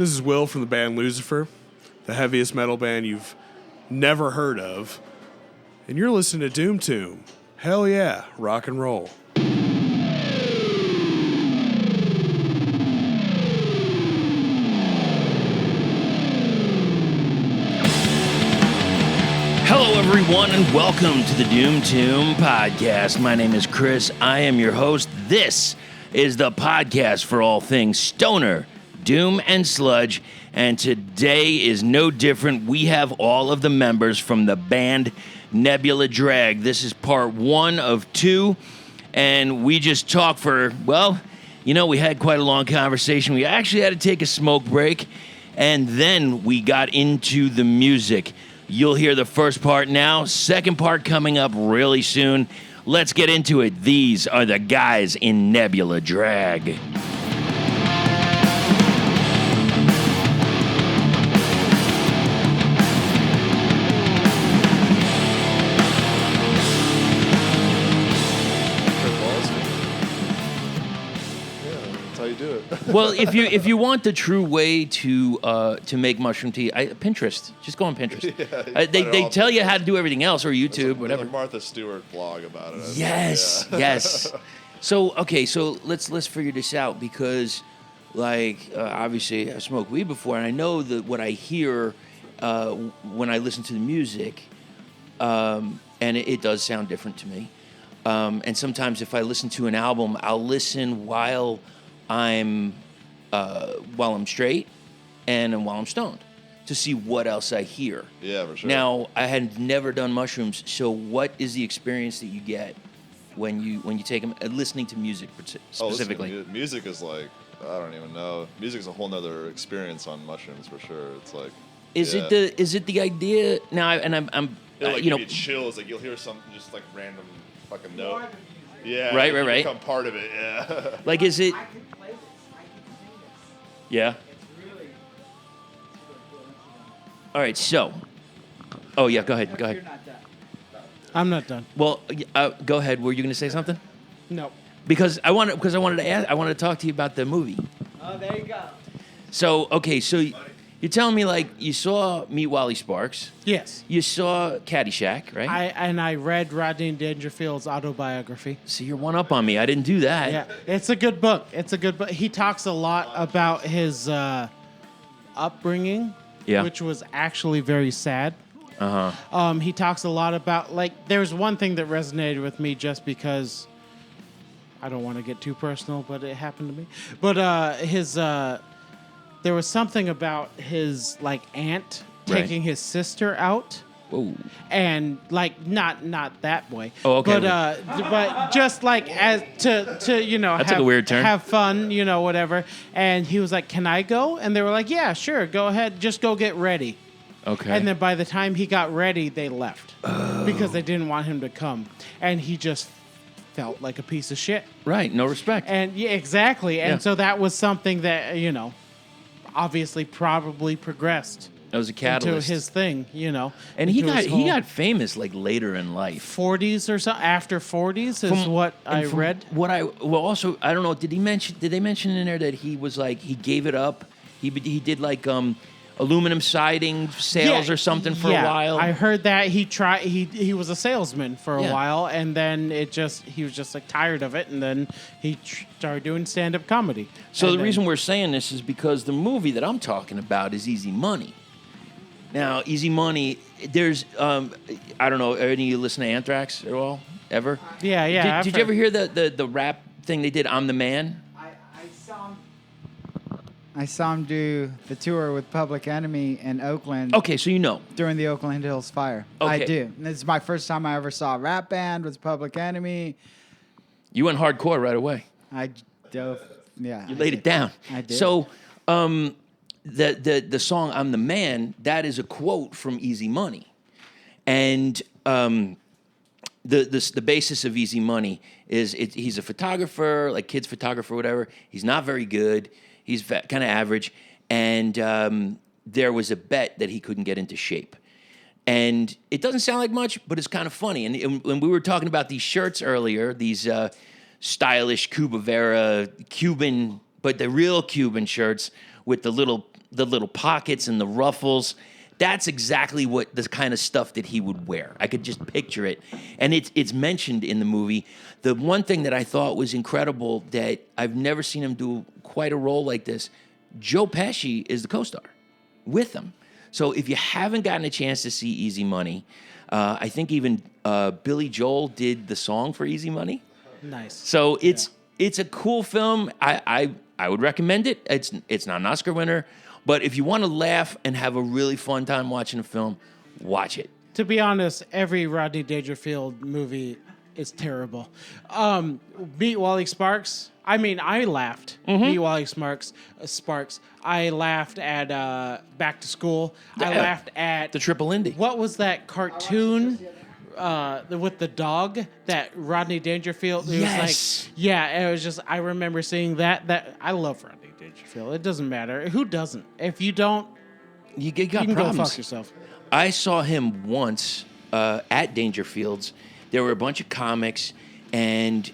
This is Will from the band Lucifer, the heaviest metal band you've never heard of. And you're listening to Doom Tomb. Hell yeah, rock and roll. Hello, everyone, and welcome to the Doom Tomb Podcast. My name is Chris. I am your host. This is the podcast for all things stoner, doom, and sludge. And today is no different. We have all of the members from the band Nebula Drag. This is part 1 of 2. And we just talked for, well, you know, we had quite a long conversation. We actually had to take a smoke break. And then we got into the music. You'll hear the first part now, second part coming up really soon. Let's get into it. These are the guys in Nebula Drag. Well, if you want the true way to make mushroom tea, Pinterest. Just go on Pinterest. Yeah, they tell you how to do everything else, or YouTube, whatever. There's a Martha Stewart blog about it. Yes, yes. So let's figure this out because, obviously I've smoked weed before, and I know that what I hear when I listen to the music, and it does sound different to me. And sometimes if I listen to an album, I'll listen while I'm straight and while I'm stoned to see what else I hear. Yeah, for sure. Now, I had never done mushrooms, so what is the experience that you get when you take them, listening to music specifically? Music is like, I don't even know. Music is a whole nother experience on mushrooms for sure. It's like, is it the idea now? And I'm give you chills. Like you'll hear some just like random fucking note. Yeah, right. Become part of it. Yeah. Like, is it? I can play this. I can sing this. Yeah. It's really cool. All right. So. Oh yeah. Go ahead. You're not done. I'm not done. Well, go ahead. Were you going to say something? No. Because I wanted to talk to you about the movie. Oh, there you go. So okay. So you're telling me like you saw Meet Wally Sparks. Yes. You saw Caddyshack, right? I read Rodney Dangerfield's autobiography. So you're one up on me. I didn't do that. Yeah, it's a good book. He talks a lot about his upbringing, which was actually very sad. He talks a lot about, there's one thing that resonated with me just because I don't want to get too personal, but it happened to me. But there was something about his aunt taking his sister out. Whoa. And not that way. Oh, okay. But just as to That's a weird turn. Have fun, whatever. And he was like, "Can I go?" And they were like, "Yeah, sure, go ahead. Just go get ready." Okay. And then by the time he got ready, they left because they didn't want him to come, and he just felt like a piece of shit. Right. No respect. And yeah, exactly. And Yeah. so that was something that obviously probably progressed. That was a catalyst Into his thing, And he got famous later in life. 40s or so. After 40s is what I read. Also, I don't know. Did they mention in there that he was he gave it up? He did aluminum siding sales or something for a while. I heard that he was a salesman for a while, and then he was just tired of it, and then he started doing stand-up comedy. So the reason we're saying this is because the movie that I'm talking about is Easy Money. Now, Easy Money, there's I don't know, any of you listen to Anthrax at all? Ever? Yeah. Did you ever hear the rap thing they did, I'm the Man? I saw him do the tour with Public Enemy in Oakland. Okay, so you know. During the Oakland Hills fire. Okay. I do. And this is my first time I ever saw a rap band with Public Enemy. You went hardcore right away. I dove. Yeah. You laid it down. I did. So the song I'm the Man, that is a quote from Easy Money. And the basis of Easy Money is he's a photographer, kids photographer, whatever. He's not very good. He's kind of average, and there was a bet that he couldn't get into shape. And it doesn't sound like much, but it's kind of funny. And when we were talking about these shirts earlier, these stylish Cuba Vera Cuban, but the real Cuban shirts with the little pockets and the ruffles. That's exactly what the kind of stuff that he would wear. I could just picture it. And it's mentioned in the movie. The one thing that I thought was incredible that I've never seen him do quite a role like this, Joe Pesci is the co-star with him. So if you haven't gotten a chance to see Easy Money, I think even Billy Joel did the song for Easy Money. Nice. So it's a cool film. I would recommend it. It's not an Oscar winner, but if you want to laugh and have a really fun time watching a film, watch it. To be honest, every Rodney Dangerfield movie is terrible. Meet Wally Sparks. I mean, I laughed. Meet Wally Sparks. I laughed at Back to School. I laughed at the Triple Indy. What was that cartoon with the dog that Rodney Dangerfield? It Yes. was like, yeah, it was just. I remember seeing that. That I love Rodney Dangerfield. It doesn't matter who doesn't. If you don't, You you got can problems. go fuck yourself. I saw him once at Dangerfield's. There were a bunch of comics, and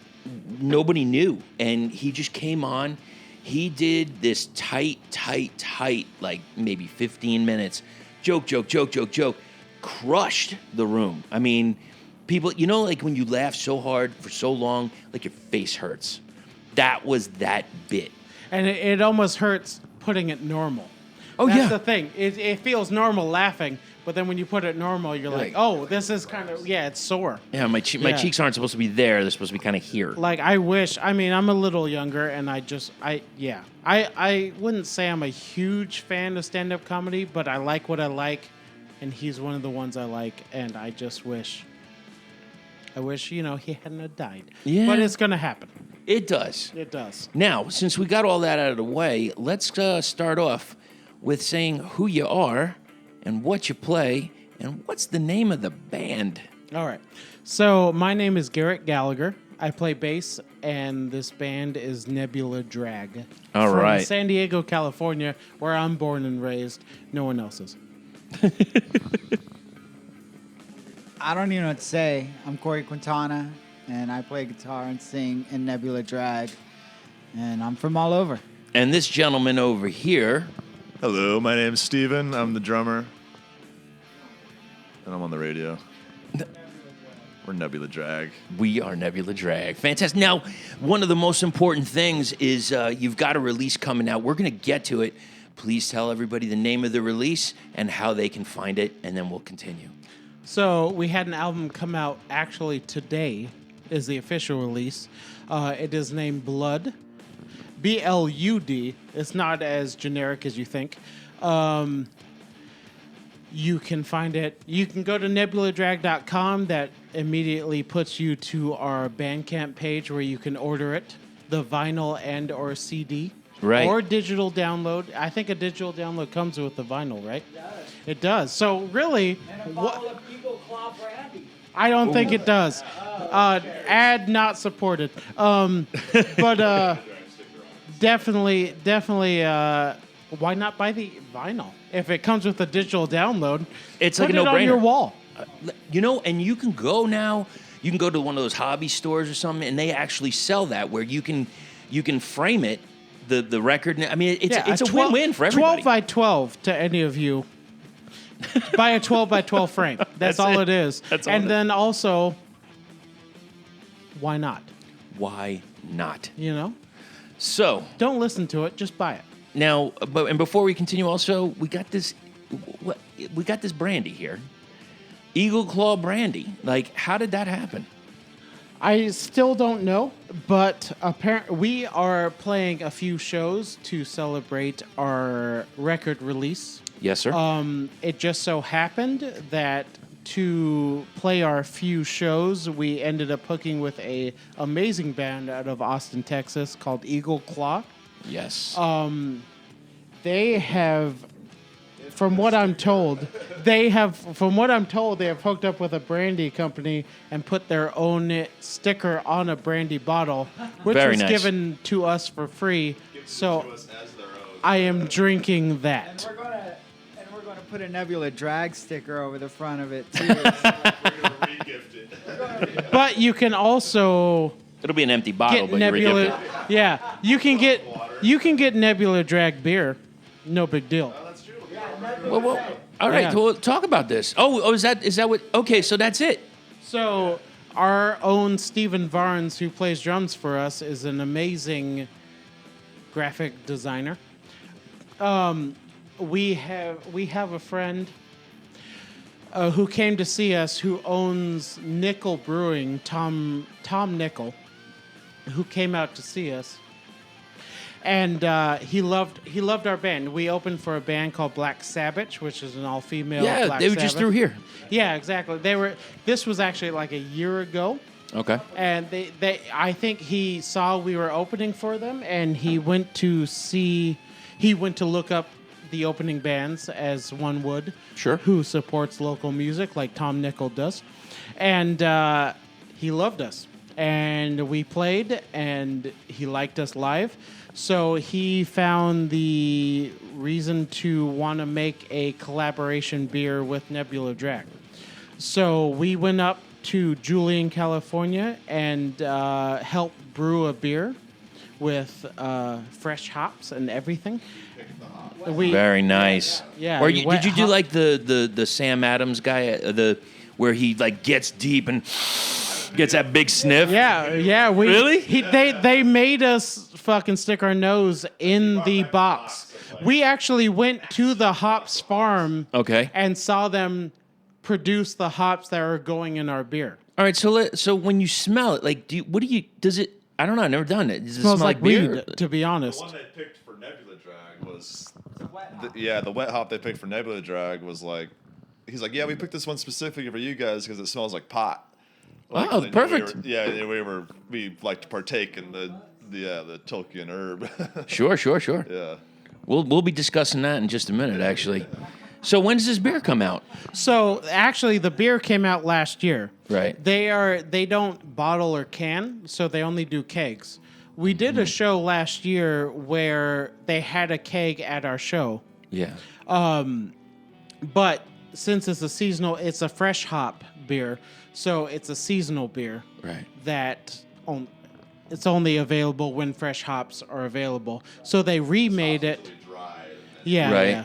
nobody knew. And he just came on. He did this tight, like maybe 15 minutes. Joke. Crushed the room. I mean, people, like when you laugh so hard for so long, like your face hurts. That was that bit. And it almost hurts putting it normal. Oh, That's yeah. the thing. It feels normal laughing, but then when you put it normal, you're like, oh, this is kind of, it's sore. Yeah, my cheeks aren't supposed to be there. They're supposed to be kind of here. Like, I wish, I'm a little younger, and I wouldn't say I'm a huge fan of stand-up comedy, but I like what I like, and he's one of the ones I like, and I just wish, he hadn't have died. Yeah. But it's going to happen. It does. It does. Now, since we got all that out of the way, let's start off with saying who you are and what you play and what's the name of the band. All right. So my name is Garrett Gallagher. I play bass, and this band is Nebula Drag. All from right. San Diego, California, where I'm born and raised. No one else is. I don't even know what to say. I'm Corey Quintana, and I play guitar and sing in Nebula Drag, and I'm from all over. And this gentleman over here, Hello, my name's Steven. I'm the drummer. And I'm on the radio. We're Nebula Drag. we are Nebula Drag. Fantastic. Now, one of the most important things is you've got a release coming out. We're going to get to it. Please tell everybody the name of the release and how they can find it, and then we'll continue. So we had an album come out actually today is the official release. It is named Blood. BLUD. It's not as generic as you think. You can find it. You can go to nebuladrag.com. That immediately puts you to our Bandcamp page where you can order it, the vinyl and or CD. Right. Or digital download. I think a digital download comes with the vinyl, right? It does. So really, of Eagle Claw brandy. I don't think it does. Ad not supported. But definitely. Why not buy the vinyl if it comes with a digital download? It's put like a it no-brainer. on your wall. And you can go now. You can go to one of those hobby stores or something, and they actually sell that where you can frame it, the record. I mean, it's a win-win for everybody. 12 by 12 to any of you. Buy a 12 by 12 frame. That's all it is. That's all and it is. then also, why not? Why not? So Don't listen to it. Just buy it. now, and before we continue, also we got this brandy here, Eagle Claw brandy. Like, how did that happen? I still don't know, but apparently we are playing a few shows to celebrate our record release. Yes, sir. It just so happened that to play our few shows, we ended up hooking with a amazing band out of Austin, Texas called Eagle Claw. Yes. They have, from what I'm told, they have hooked up with a brandy company and put their own sticker on a brandy bottle, which Very was nice. given to us for free. So I am drinking that. We're gonna put a Nebula Drag sticker over the front of it too. But you can also It'll be an empty bottle, get but you're Nebula. ridiculous. Yeah, you can get Nebula Drag beer. No big deal. Well, all right. Yeah. Well, talk about this. Oh, is that what? Okay, so that's it. So our own Stephen Varnes, who plays drums for us, is an amazing graphic designer. We have a friend who came to see us, who owns Nickel Brewing, Tom Nickel, who came out to see us, and he loved our band. We opened for a band called Black Sabbath, which is an all-female. Yeah, Black they were Sabbath. just through here. Yeah, exactly. This was actually like a year ago. Okay. And I think he saw we were opening for them, and he went to look up the opening bands, as one would. Sure. Who supports local music like Tom Nickel does. And he loved us. And we played, and he liked us live. So he found the reason to want to make a collaboration beer with Nebula Drag. So we went up to Julian, California, and helped brew a beer with fresh hops and everything. Very nice. Yeah, Or wet did you do hop- like the Sam Adams guy, where he like gets deep and gets that big sniff? Yeah. Really? They made us fucking stick our nose in the box. We actually went to the hops farm. Okay. And saw them produce the hops that are going in our beer. All right. So when you smell it, like, does it? I don't know. I've never done it. Does it Smells smell like beer? weed, to be honest. The one they picked for Nebula Drag was the wet hop they picked for Nebula Drag was like, he's like, yeah, we picked this one specifically for you guys because it smells like pot. Like, Oh, they knew perfect. We like to partake in the Tolkien herb. Sure. Yeah. We'll be discussing that in just a minute, actually. So when does this beer come out? So actually, the beer came out last year. Right. They don't bottle or can, so they only do kegs. We did a show last year where they had a keg at our show, Yeah. but since it's it's a fresh hop beer, so it's a seasonal beer. Right. That it's only available when fresh hops are available. So they remade it. Yeah. Right. Yeah.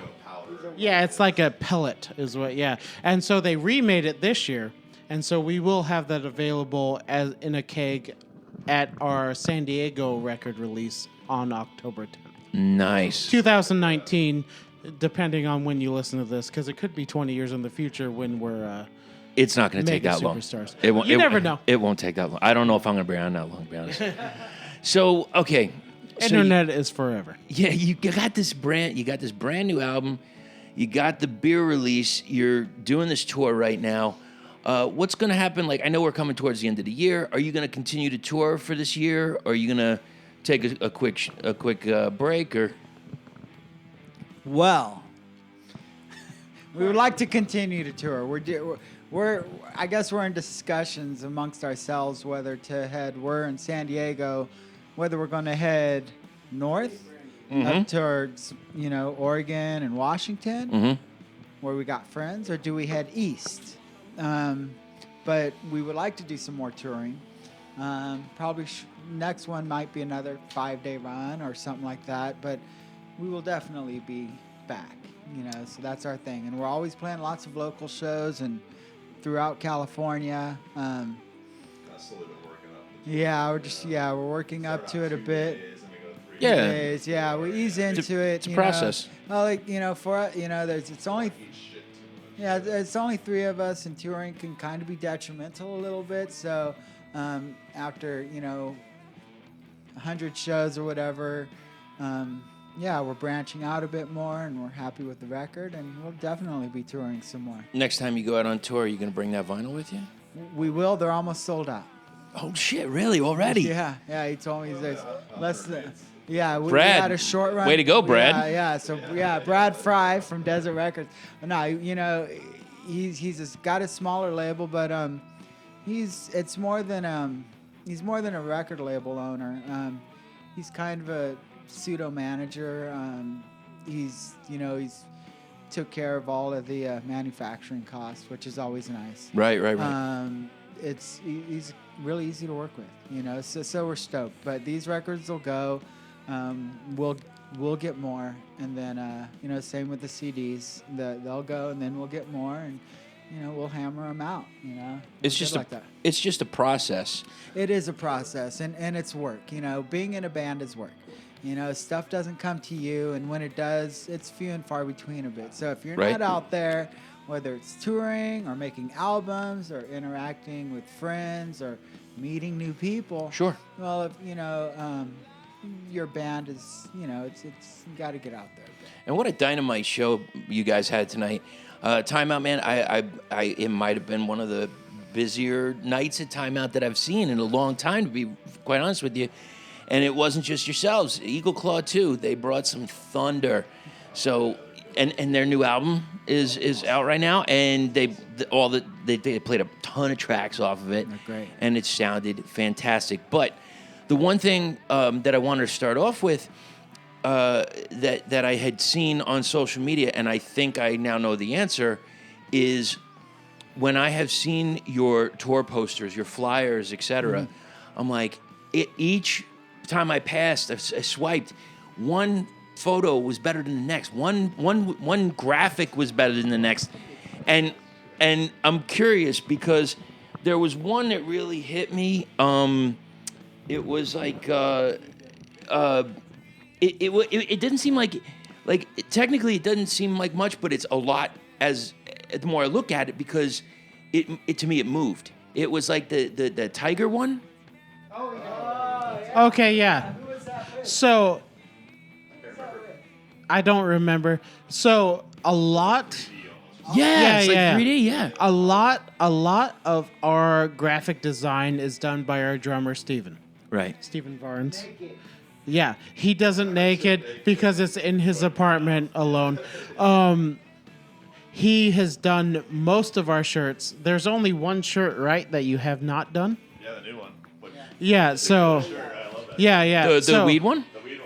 Yeah, it's like a pellet is what, yeah. And so they remade it this year, and so we will have that available as in a keg at our San Diego record release on October 10th. Nice. 2019, depending on when you listen to this, because it could be 20 years in the future when we're It's not going to take mega that long. superstars. It won't. You never know. It won't take that long. I don't know if I'm going to be around that long, to be honest. So, okay. Internet is forever. Yeah, you got this brand new album. You got the beer release. You're doing this tour right now. What's going to happen? Like, I know we're coming towards the end of the year. Are you going to continue to tour for this year? Or are you going to take a quick break? Or Well, we would like to continue to tour. I guess we're in discussions amongst ourselves whether to head. We're in San Diego, whether we're going to head north up towards Oregon and Washington, where we got friends, or do we head east? But we would like to do some more touring. Probably next one might be another 5-day run or something like that. But we will definitely be back. So that's our thing, and we're always playing lots of local shows and throughout California. We're working up to it a bit. yeah, We ease into it. It's a process. It's only 3 of us, and touring can kind of be detrimental a little bit. So after 100 shows or whatever, we're branching out a bit more, and we're happy with the record, and we'll definitely be touring some more. next time you go out on tour, are you going to bring that vinyl with you? We will. They're almost sold out. Oh, shit, really? Already? Yeah. He told me there's less than. Yeah, we Brad, had a short run. way to go, Brad. So Brad Fry from Desert Records. No, he's got a smaller label, but he's more than a record label owner. He's kind of a pseudo manager. He's took care of all of the manufacturing costs, which is always nice. Right. He's really easy to work with, so we're stoked. But these records will go. We'll we'll get more, and then same with the CDs. They'll go, and then we'll get more, and we'll hammer them out. It's just like that. It's just a process. It is a process, and it's work. Being in a band is work. Stuff doesn't come to you, and when it does, it's few and far between a bit. So if you're Right. not out there, whether it's touring or making albums or interacting with friends or meeting new people, Sure. well, if your band is, it's you got to get out there. And what a dynamite show you guys had tonight. Timeout, man. It might have been one of the busier nights at Timeout that I've seen in a long time, to be quite honest with you. And it wasn't just yourselves. Eagle Claw too. They brought some thunder. So, and their new album is out right now, and they played a ton of tracks off of it. They're great. And it sounded fantastic. But the one thing that I wanted to start off with, that I had seen on social media, and I think I now know the answer, is when I have seen your tour posters, your flyers, etc. I'm like, each time I passed, I swiped, one photo was better than the next. One graphic was better than the next, and I'm curious because there was one that really hit me. It was like it didn't seem like technically it doesn't seem like much, but it's a lot as the more I look at it, because it to me it moved. It was like the tiger one. Okay, yeah. So I don't remember. So a lot. Yeah, it's like 3D. Yeah, A lot of our graphic design is done by our drummer Steven. right. Steven Varns. Yeah, he doesn't naked because it's in his apartment alone. He has done most of our shirts. There's only one shirt, right, that you have not done? Yeah, the new one. Yeah, so yeah. The so, weed one.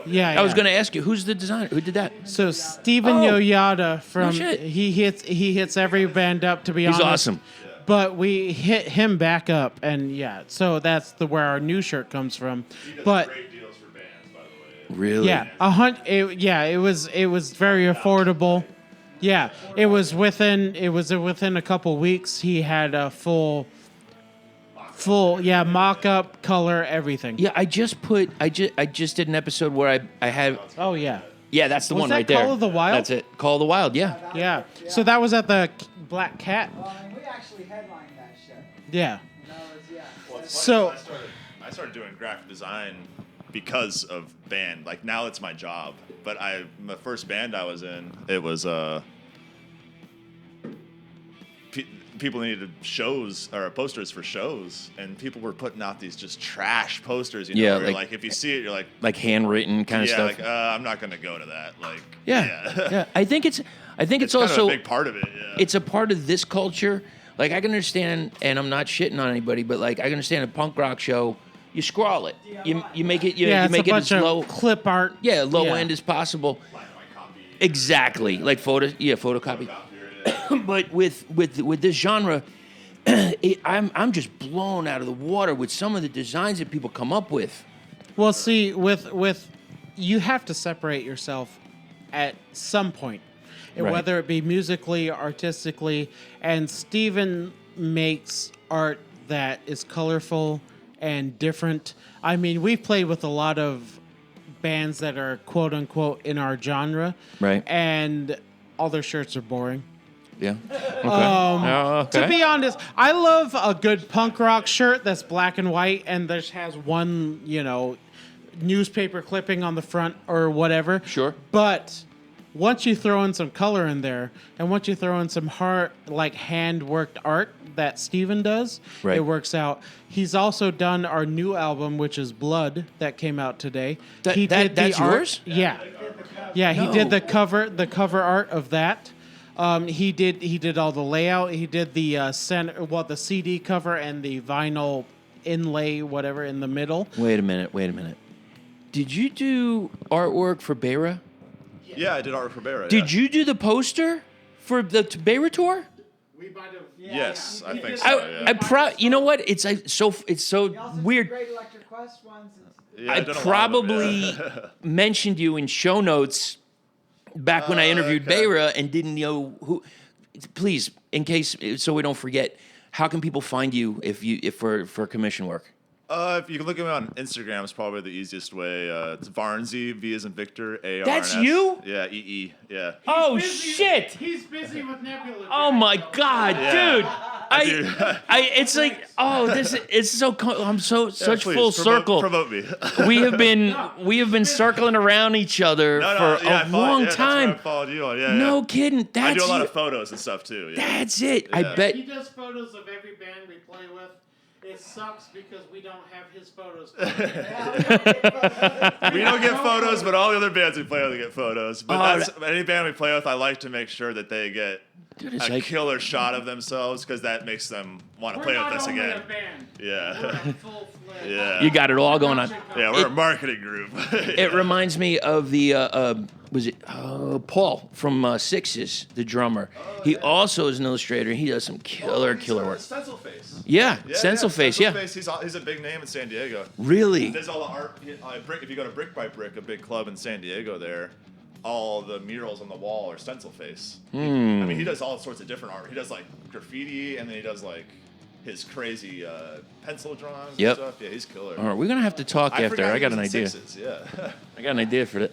Yeah, I was going to ask you, who's the designer? Who did that? So Steven Oh. Yoyada from shit. he hits every band up, to be He's honest. awesome. But we hit him back up, and so that's where our new shirt comes from. But Great deals for bands, by the way. Really? yeah, it was very affordable. Yeah, it was within a couple weeks. He had a full mock-up, color, everything. Yeah, I just did an episode where I had. Oh yeah. Yeah, that's the Was one that right there. Call of the Wild? That's it. Call of the Wild. Yeah. Yeah. So that was at the Black Cat. And we actually headlined that show. Yeah. Well, it's So- funny, 'cause I started doing graphic design because of band. Like now it's my job. But my first band I was in, it was people needed shows or posters for shows, and people were putting out these just trash posters. Yeah, where, like- if you see it, you're like Handwritten kind of yeah, stuff. like I'm not gonna go to that. Like Yeah. I think it's It's also kind of a big part of it. Yeah. it's a part of this culture. Like I can understand, and I'm not shitting on anybody, but like I can understand a punk rock show. You scrawl it. You make it. You Yeah, make it's it a bunch as of low. clip art. Yeah, low Yeah. end as possible. Exactly, like photocopy. But with this genre, I'm just blown out of the water with some of the designs that people come up with. Well, see, with you have to separate yourself at some point, and Right. whether it be musically, artistically, and Steven makes art that is colorful and different. I mean, we've played with a lot of bands that are quote unquote in our genre, Right. and all their shirts are boring. Yeah. Okay. To be honest, I love a good punk rock shirt that's black and white and just has one, newspaper clipping on the front or whatever. Sure. But once you throw in some color in there, and once you throw in some hand-worked art that Steven does, Right. it works out. He's also done our new album, which is Blood, that came out today. That's art- yours? Yeah. Yeah, he No. did the cover art of that. He did all the layout. He did the the CD cover and the vinyl inlay, whatever, in the middle. Wait a minute. Did you do artwork for Beira? Yeah, I did art for Barra. Did you do the poster for the Beira tour? Yes, I think so. You know what? It's so He also weird. did Great Electric Quest ones. Yeah, I I've done a lot of them, probably yeah. mentioned you in show notes back when I interviewed okay. Beira and didn't know who. Please, in case so we don't forget, how can people find you if for commission work? If you can look at me on Instagram, it's probably the easiest way. It's Varnsee, V as in Victor, A-R-N-S. That's you? Yeah, E-E, yeah. Oh shit! He's busy with Nebula Drag. Oh my god, Yeah. dude! It's like, it's so. I'm such Please, full circle. Promote me. We have been circling around each other for a long time. That's what I followed you on. Yeah, No yeah. kidding. That's I do a lot you. of photos and stuff too. Yeah. That's it. I Yeah. bet. He does photos of every band we play with. It sucks because we don't have his photos. We don't get photos, but all the other bands we play with get photos. But any band we play with, I like to make sure that they get it's a like- killer shot of themselves because that makes them want to play with us again. Band. Yeah. We're a full-fledged. Yeah. You got it all going on. Yeah, we're a marketing group. It reminds me of the was it Paul from Sixes, the drummer. He also is an illustrator. He does some killer work. Stencil Face. Yeah, Stencil Face. Yeah, He's a big name in San Diego. really. There's all the art. If you go to Brick by Brick, a big club in San Diego, there, all the murals on the wall are Stencil Face. I mean, he does all sorts of different art. He does like graffiti, and then he does like his crazy pencil drawings Yep. and stuff. Yeah, he's killer. All right, we're gonna have to talk after. forgot I he got an was in idea. Sixes, yeah. I got an idea for that.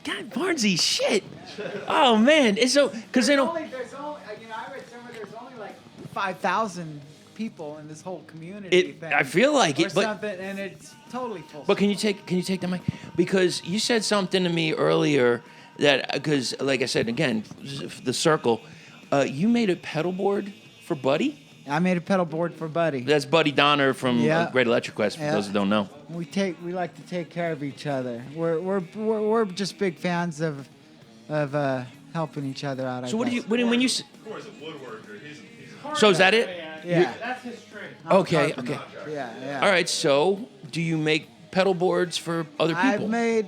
God, Varnsee, shit. Oh man, it's so because they don't. There's only, I read somewhere there's only like 5,000 people in this whole community. thing I feel like or it, but something, and it's totally full. But can you take the mic? Because you said something to me earlier that because like I said again, the circle. You made a pedal board for Buddy. I made a pedal board for Buddy. That's Buddy Donner from Yeah. Great Electric Quest. For Yeah. those who don't know. We like to take care of each other. We're just big fans of helping each other out. So what do you when you? Of course, a woodworker. He's So is that it? Yeah. That's his trade. Okay. Yeah. All right. So do you make pedal boards for other people? I've made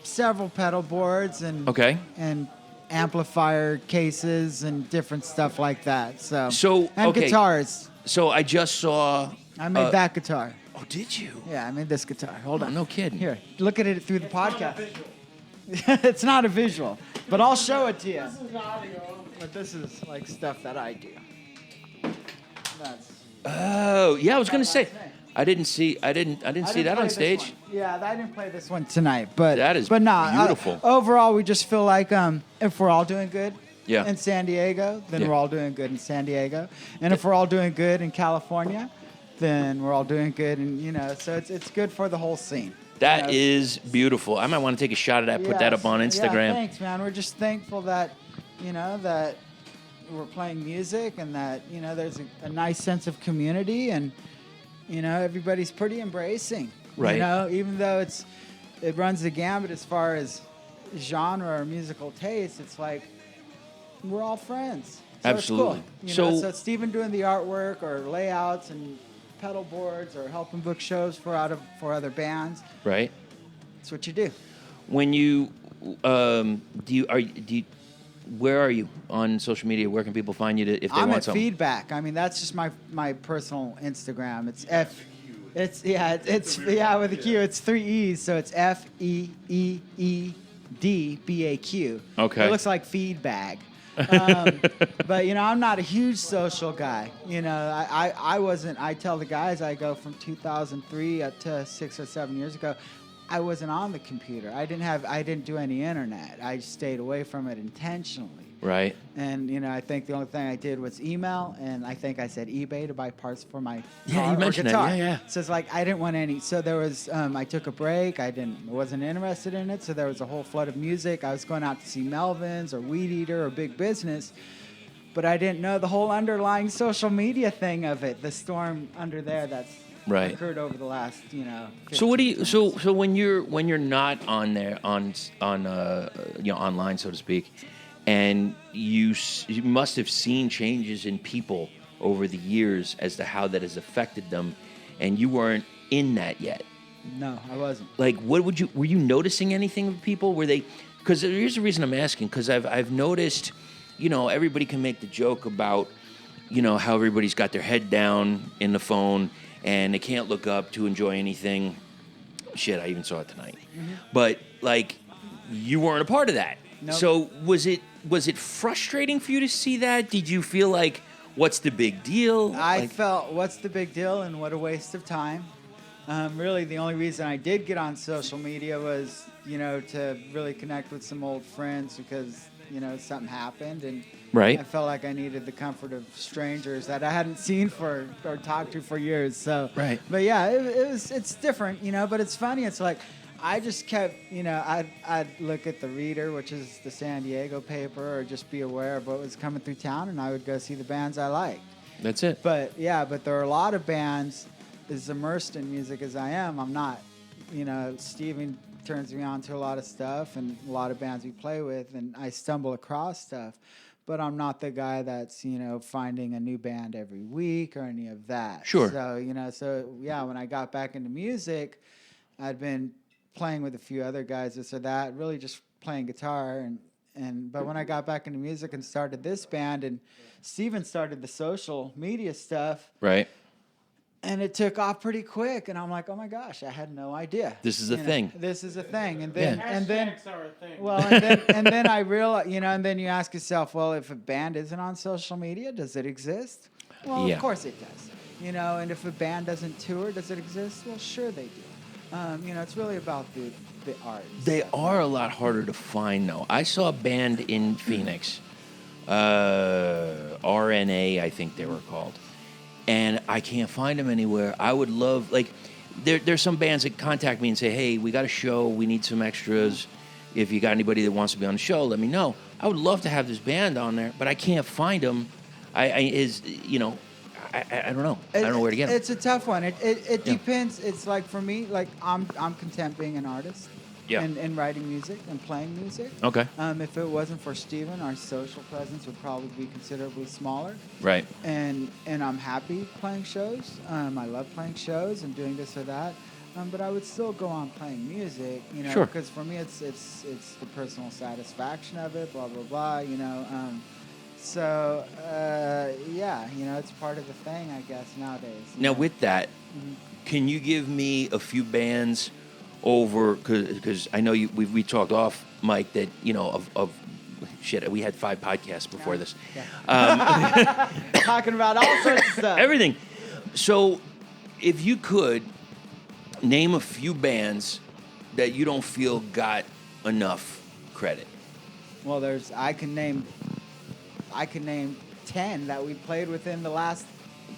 several pedal boards and Okay. and amplifier cases and different stuff like that. So, and okay. guitars. So I just saw. I made that guitar. Oh, did you? Yeah, I made this guitar. Hold on. No kidding. Here, look at it through the podcast. It's not a visual, but I'll show it to you. This is audio. But this is like stuff that I do. That's. Oh, yeah. I was gonna say. I didn't see that on stage. Yeah, I didn't play this one tonight, but That is no, beautiful. Overall, we just feel like if we're all doing good Yeah. in San Diego, then Yeah. we're all doing good in San Diego, and if we're all doing good in California, then we're all doing good, and so it's good for the whole scene. That is beautiful. I might want to take a shot of that. Put that up on Instagram. Yeah, thanks, man. We're just thankful that that we're playing music and that there's a nice sense of community and. Everybody's pretty embracing. Right. Even though it runs the gambit as far as genre or musical taste, it's like we're all friends. So Absolutely. It's cool. So So- Stephen doing the artwork or layouts and pedal boards or helping book shows for other bands. Right. That's what you do. When you where are you on social media? Where can people find you if they I'm want at something? Feedback. I mean, that's just my personal Instagram. It's with a Q. It's 3 E's, so it's FEEEDBAQ. Okay. It looks like feedback. But I'm not a huge social guy. I wasn't. I tell the guys I go from 2003 up to 6 or 7 years ago. I wasn't on the computer. I didn't do any internet. I stayed away from it intentionally. Right. And I think the only thing I did was email, and I think I said eBay to buy parts for my Yeah, car you or mentioned that. guitar. Yeah. So it's like I didn't want any. So there was. I took a break. I wasn't interested in it. So there was a whole flood of music. I was going out to see Melvins or Weed Eater or Big Business, but I didn't know the whole underlying social media thing of it. The storm under there that's Right. occurred over the last. So what do you 15 months. so when you're not on there on online, so to speak, and you must have seen changes in people over the years as to how that has affected them, and you weren't in that yet. No, I wasn't. Like, were you noticing anything with people? Were they? Because here's the reason I'm asking. Because I've noticed, everybody can make the joke about, how everybody's got their head down in the phone and they can't look up to enjoy anything. shit, I even saw it tonight. But like, you weren't a part of that. Nope. So was it frustrating for you to see that? Did you feel like, what's the big deal? I felt, what's the big deal and what a waste of time. Really, the only reason I did get on social media was, to really connect with some old friends because, something happened. And Right. I felt like I needed the comfort of strangers that I hadn't seen or talked to for years. So, Right. But yeah, it's different, but it's funny. It's like, I just kept, I'd look at the Reader, which is the San Diego paper, or just be aware of what was coming through town, and I would go see the bands I liked. That's it. But there are a lot of bands, as immersed in music as I am, I'm not. Steven turns me on to a lot of stuff and a lot of bands we play with, and I stumble across stuff. But I'm not the guy that's, finding a new band every week or any of that. Sure. So, when I got back into music, I'd been playing with a few other guys, this or that, really just playing guitar. But when I got back into music and started this band, and Steven started the social media stuff, Right. and it took off pretty quick. And I'm like, oh my gosh, I had no idea. This is a thing. This is a thing. And then, Yeah. and then, Hashtags are a thing. well, and then I realized, and then you ask yourself, well, if a band isn't on social media, does it exist? Well, Yeah. of course it does. And if a band doesn't tour, does it exist? Well, sure they do. It's really about the art. and They stuff. are a lot harder to find, though. I saw a band in Phoenix, RNA, I think they were called, and I can't find them anywhere. I would love, like, there's some bands that contact me and say, hey, we got a show, we need some extras. If you got anybody that wants to be on the show, let me know. I would love to have this band on there, but I can't find them. I don't know. I don't know where to get them. It's a tough one. It depends. It's like, for me, like, I'm content being an artist. Yeah. And writing music and playing music. Okay. If it wasn't for Steven, our social presence would probably be considerably smaller. Right. And I'm happy playing shows. I love playing shows and doing this or that. But I would still go on playing music, Sure. because for me it's the personal satisfaction of it, blah blah blah, So it's part of the thing, I guess, nowadays. Now, with that, can you give me a few bands over? Because I know we talked off, Mike, that of shit. We had 5 podcasts before this. Yeah. Talking about all sorts of stuff. Everything. So, if you could name a few bands that you don't feel got enough credit. Well, I can name 10 that we played within the last.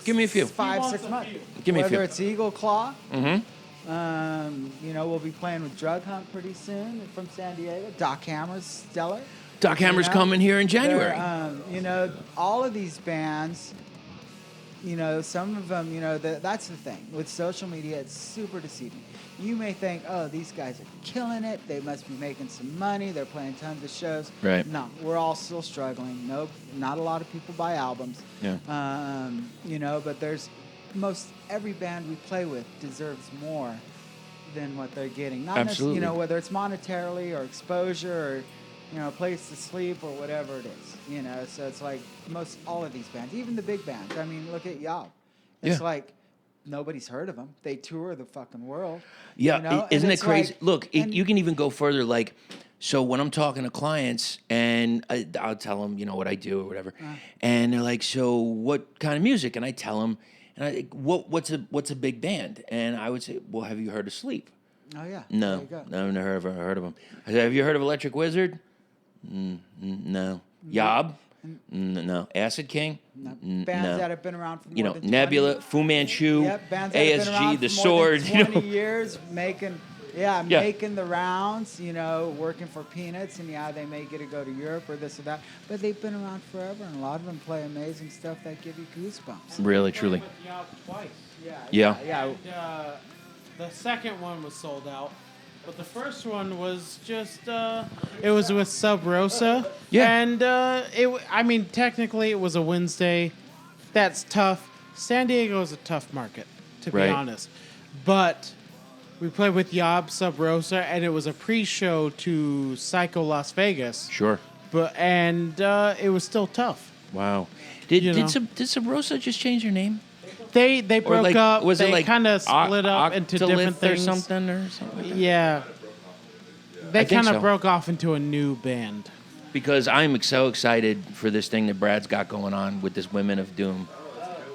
Give me a few. 5-6 months. Give me a few. Whether it's Eagle Claw. Mm-hmm. We'll be playing with Drug Hunt pretty soon from San Diego. Doc Hammer's stellar. Doc Hammer's coming here in January. All of these bands, some of them, that's the thing. With social media, it's super deceiving. You may think, oh, these guys are killing it. They must be making some money. They're playing tons of shows. Right. No, we're all still struggling. No, not a lot of people buy albums. Yeah. But most every band we play with deserves more than what they're getting. Not Absolutely. Whether it's monetarily or exposure or, a place to sleep or whatever it is. So it's like all of these bands, even the big bands. I mean, look at Yob. It's like nobody's heard of them. They tour the fucking world. Yeah, isn't it crazy? Like, Look, you can even go further. Like, so when I'm talking to clients and I'll tell them, what I do or whatever, and they're like, "So what kind of music?" And I tell them, and what's a big band? And I would say, "Well, have you heard of Sleep?" Oh yeah. No, There you go. I've never heard of them. I said, "Have you heard of Electric Wizard?" No. Yob? No. Acid King? No. No. Bands that have been around for more than Nebula, 20. Fu Manchu, Yep, bands that have been around ASG, The for more Sword. than 20 years, making Yeah. making the rounds, working for peanuts, and they may get to go to Europe or this or that, but they've been around forever, and a lot of them play amazing stuff that give you goosebumps. Really, truly. With Yob twice. Yeah. Yeah. And, the second one was sold out, but the first one was just it was with Sub Rosa. Yeah. And technically it was a Wednesday. That's tough. San Diego is a tough market, to be Right. honest. But we played with Yob, Sub Rosa, and it was a pre-show to Psycho Las Vegas. Sure. But it was still tough. Wow. Did You know. Sabrosa just change her name? They broke like, up. was it They like kind of split up into different Otolith things. or something like that? Yeah. They I think kind of so. broke off into a new band. Because I'm so excited for this thing that Brad's got going on with this Women of Doom.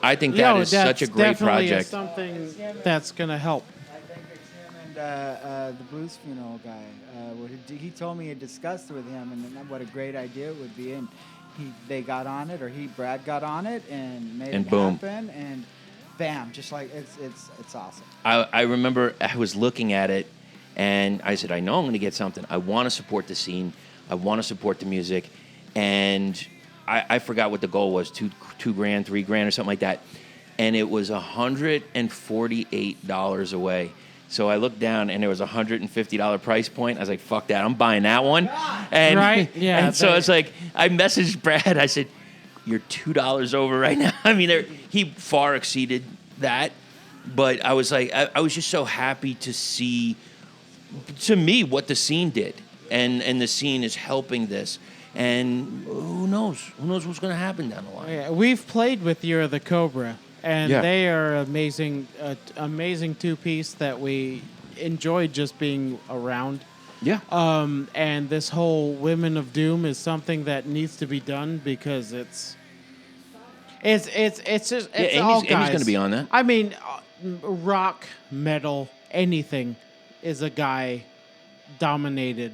I think that is such a great definitely project. Something that's gonna help. I think it's him and the blues funeral guy. He told me he discussed it with him, and what a great idea it would be. And they got on it, or Brad got on it, and made And it boom. happen. And bam, just like it's awesome. I remember I was looking at it, and I said, I know I'm going to get something. I want to support the scene. I want to support the music. And I forgot what the goal was, $2,000, $3,000 or something like that. And it was $148 away. So I looked down, and there was a $150 price point. I was like, fuck that. I'm buying that one. And, Right? Yeah, And so it's like, I messaged Brad. I said, you're $2 over right now. I mean, he far exceeded that. But I was like, I was just so happy to see, to me, what the scene did. And the scene is helping this. And who knows? Who knows what's going to happen down the line? Yeah, we've played with Year of the Cobra, and Yeah. they are amazing, amazing two-piece that we enjoyed just being around. Yeah. And this whole Women of Doom is something that needs to be done because it's just it's Amy's- all Amy's guys. gonna be on that. I mean, rock, metal, anything is a guy-dominated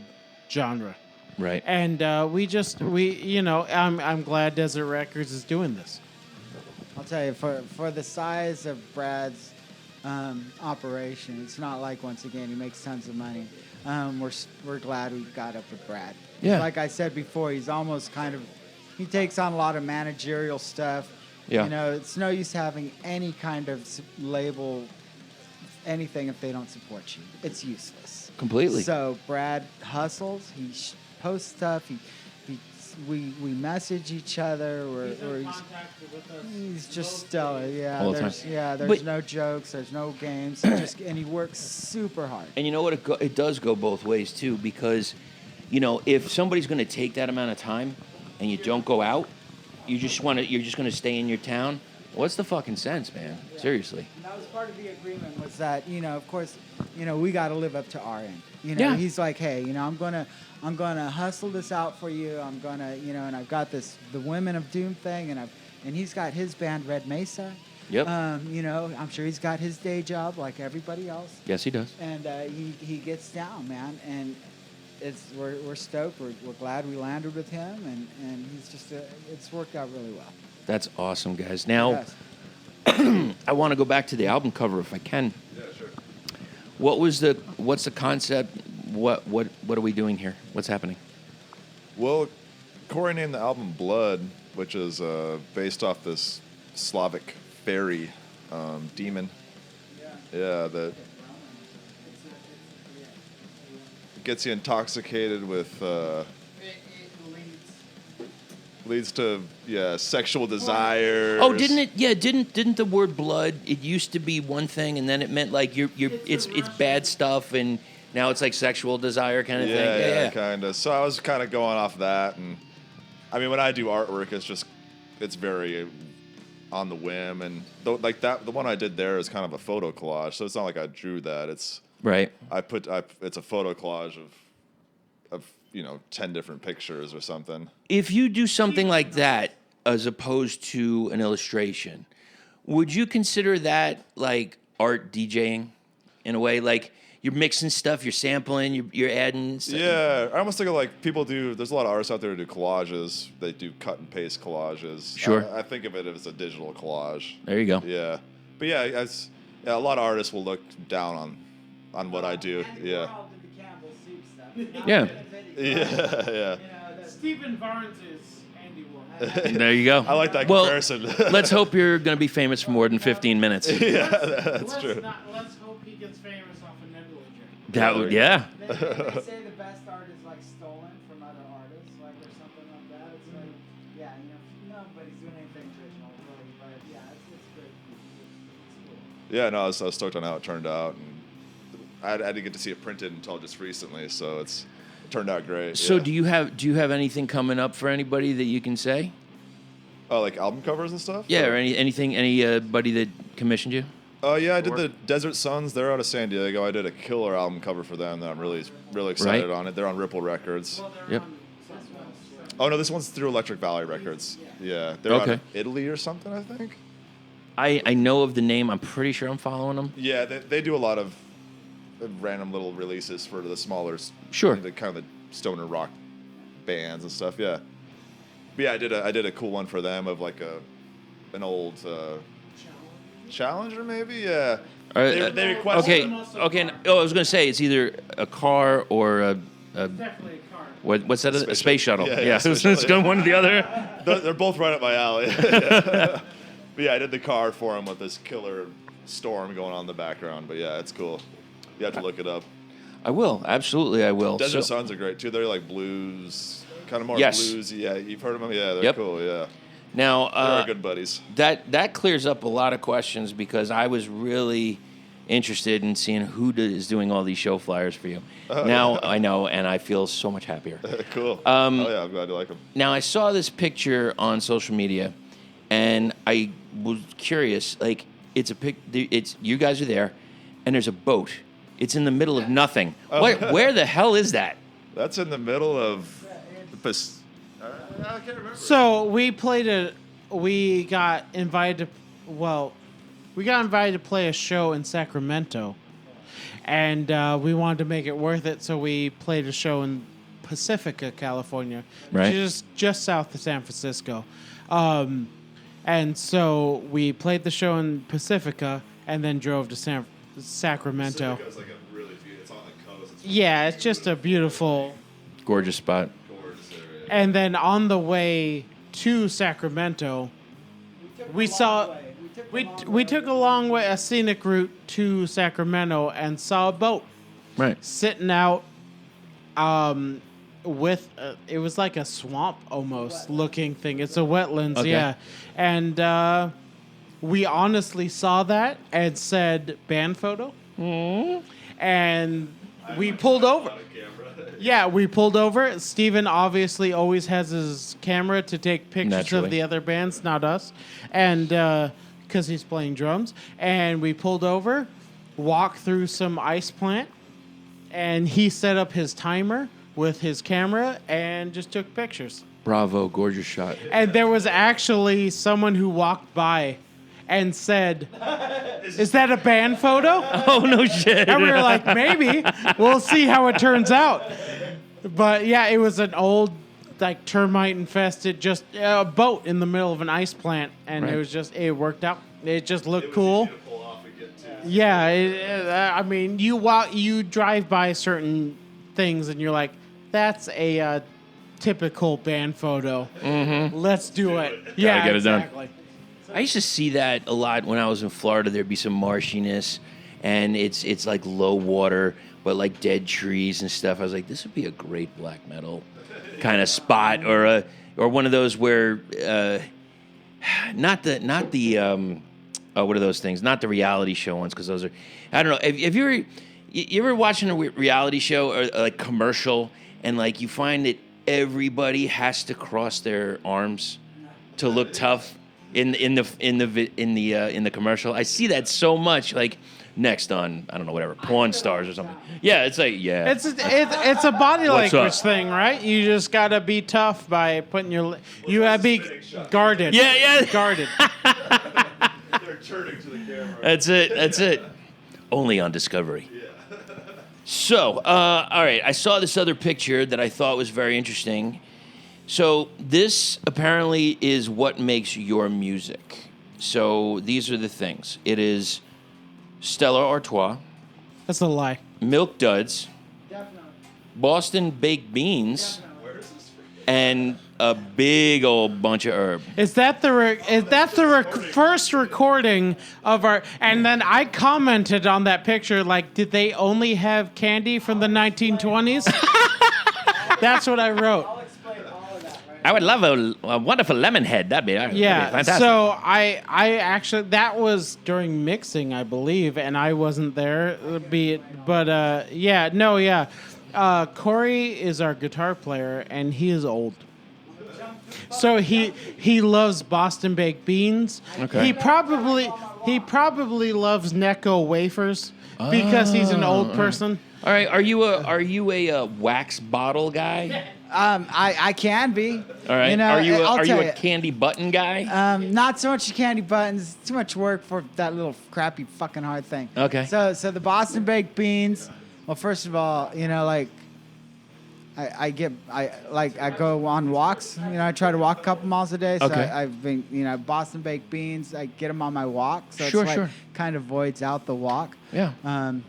genre. Right. And I'm glad Desert Records is doing this. I'll tell you, for the size of Brad's operation, it's not like, once again, he makes tons of money. We're glad we got up with Brad. Yeah. Like I said before, he's almost he takes on a lot of managerial stuff. Yeah. You know, it's no use having any kind of label, anything, if they don't support you. It's useless. Completely. So Brad hustles. He posts stuff. We message each other. He's just stellar. Yeah. All the time. There's But- no jokes. There's no games. And he works super hard. And you know what? It does go both ways, too, because, if somebody's going to take that amount of time and you don't go out, you're just going to stay in your town, what's the fucking sense, man? Seriously. And that was part of the agreement, was that, of course, we got to live up to our end. Yeah. He's like, hey, I'm gonna hustle this out for you. I'm gonna, and I've got the Women of Doom thing, and he's got his band Red Mesa. Yep. I'm sure he's got his day job like everybody else. Yes, he does. And he gets down, man, and we're stoked. We're glad we landed with him, and he's just it's worked out really well. That's awesome, guys. Now, Yes. I want to go back to the album cover if I can. Yeah, sure. What's the concept? What are we doing here? What's happening? Well, Corey named the album Blood, which is based off this Slavic fairy demon. Yeah, that gets you intoxicated with leads to sexual desires. Oh, didn't it? Yeah, didn't the word blood? It used to be one thing, and then it meant like it's bad stuff, and now it's like sexual desire kind of thing. Yeah, kind of. So I was kind of going off that, and I mean, when I do artwork, it's very on the whim, and the one I did there is kind of a photo collage, so it's not like I drew that. It's Right. it's a photo collage of 10 different pictures or something. If you do something like that as opposed to an illustration, would you consider that like art DJing in a way? Like you're mixing stuff, you're sampling, you're adding stuff. Yeah, I almost think of like people do. There's a lot of artists out there who do collages. They do cut and paste collages. Sure. I think of it as a digital collage. There you go. Yeah, but a lot of artists will look down on what I do. Yeah. Yeah. Yeah. Stephen Varns's Andy Warhol. There you go. I like that Well, comparison. let's hope you're going to be famous for more than 15 minutes. That's true. Let's hope he gets famous off of Nebula Drag. That would, yeah. They say the best art is like stolen from other artists, like or something like that. It's like, nobody's doing anything original, really. But yeah, it's good. It's cool. Yeah, no, I was stoked on how it turned out, and I didn't get to see it printed until just recently, so it turned out great. So yeah. do you have anything coming up for anybody that you can say? Oh, like album covers and stuff? Yeah, or anybody that commissioned you? Yeah, I did the Desert Suns. They're out of San Diego. I did a killer album cover for them that I'm really excited on it. They're on Ripple Records. Yep. Oh, no, this one's through Electric Valley Records. Yeah, they're out of Italy or something, I think. I know of the name. I'm pretty sure I'm following them. Yeah, they do a lot of random little releases for the smaller, the kind of the stoner rock bands and stuff. Yeah, but yeah, I did a cool one for them of like an old Challenger maybe. Yeah, they requested. Okay. Oh, I was gonna say it's either a car or a Definitely a car. what's that? A space shuttle. Yeah, It's going one or the other. They're both right up my alley. Yeah. But yeah, I did the car for him with this killer storm going on in the background. But yeah, it's cool. You have to look it up. I will. Absolutely, I will. Desert Suns are great too. They're like blues, kind of more Yes. blues. Yeah, you've heard of them? Yeah, they're cool. Yeah. Now, They're our good buddies. That clears up a lot of questions because I was really interested in seeing who is doing all these show flyers for you. Now I know, and I feel so much happier. Cool. Oh yeah, I'm glad you like them. Now I saw this picture on social media, and I was curious. Like, it's you guys are there, and there's a boat. It's in the middle of nothing. Where the hell is that? That's in the middle of the I can't remember. So we got invited to play a show in Sacramento, and we wanted to make it worth it, so we played a show in Pacifica, California, Right. which is just south of San Francisco. And so we played the show in Pacifica and then drove to Sacramento. Pacifica's like a really beautiful. It's on the coast. Yeah, it's just a beautiful. Gorgeous spot. Gorgeous area. And then on the way to Sacramento, we took a long way, a scenic route to Sacramento, and saw a boat Right. sitting out with it was like a swamp almost looking thing. It's a wetlands, Okay. yeah. And we honestly saw that and said band photo. And we pulled over. Yeah, we pulled over. Steven obviously always has his camera to take pictures Naturally. of the other bands, not us. And because he's playing drums. And we pulled over, walked through some ice plant, and he set up his timer with his camera and just took pictures. Bravo, gorgeous shot. And there was actually someone who walked by and said, "Is that a band photo?" Oh no shit! And we were like, "Maybe. We'll see how it turns out." But yeah, it was an old, like termite infested, just a boat in the middle of an ice plant, and Right. it worked out. It just looked cool. Easy to pull off again, too. Yeah, I mean, you drive by certain things, and you're like, "That's a typical band photo. Mm-hmm. Let's do it." Yeah, get it done. exactly. I used to see that a lot when I was in Florida. There'd be some marshiness, and it's like low water, but like dead trees and stuff. I was like, this would be a great black metal kind of spot, or one of those where not the what are those things? Not the reality show ones, because those are, I don't know. If you ever watching a reality show or like commercial, and like you find that everybody has to cross their arms to look tough in the commercial. I see that so much. Like next on, I don't know, whatever, Pawn Stars or something. Yeah, it's like, yeah. It's a body What's language up? thing, right? You just gotta be tough by putting you gotta be guarded. Yeah. Guarded. They're turning to the camera. That's it. Only on Discovery. So, all right, I saw this other picture that I thought was very interesting. So this apparently is what makes your music. So these are the things. It is Stella Artois, That's a lie. Milk Duds, Boston Baked Beans, and a big old bunch of herb. Is that the first recording of our? And then I commented on that picture, like, did they only have candy from the 1920s? That's what I wrote. I would love a wonderful lemon head. That'd be Yeah. fantastic. So I actually, that was during mixing, I believe, and I wasn't there. Corey is our guitar player, and he is old. So he loves Boston baked beans. Okay. He probably loves Necco wafers because he's an old person. All right, are you a wax bottle guy? I can be. All right. You know, are you I'll tell a candy button guy? Not so much candy buttons. Too much work for that little crappy fucking hard thing. Okay. So the Boston baked beans. Well, first of all, you know, like I go on walks. You know, I try to walk a couple miles a day. So Okay. I've been, you know, Boston baked beans. I get them on my walk. So Sure, it's like sure. kind of voids out the walk. Yeah.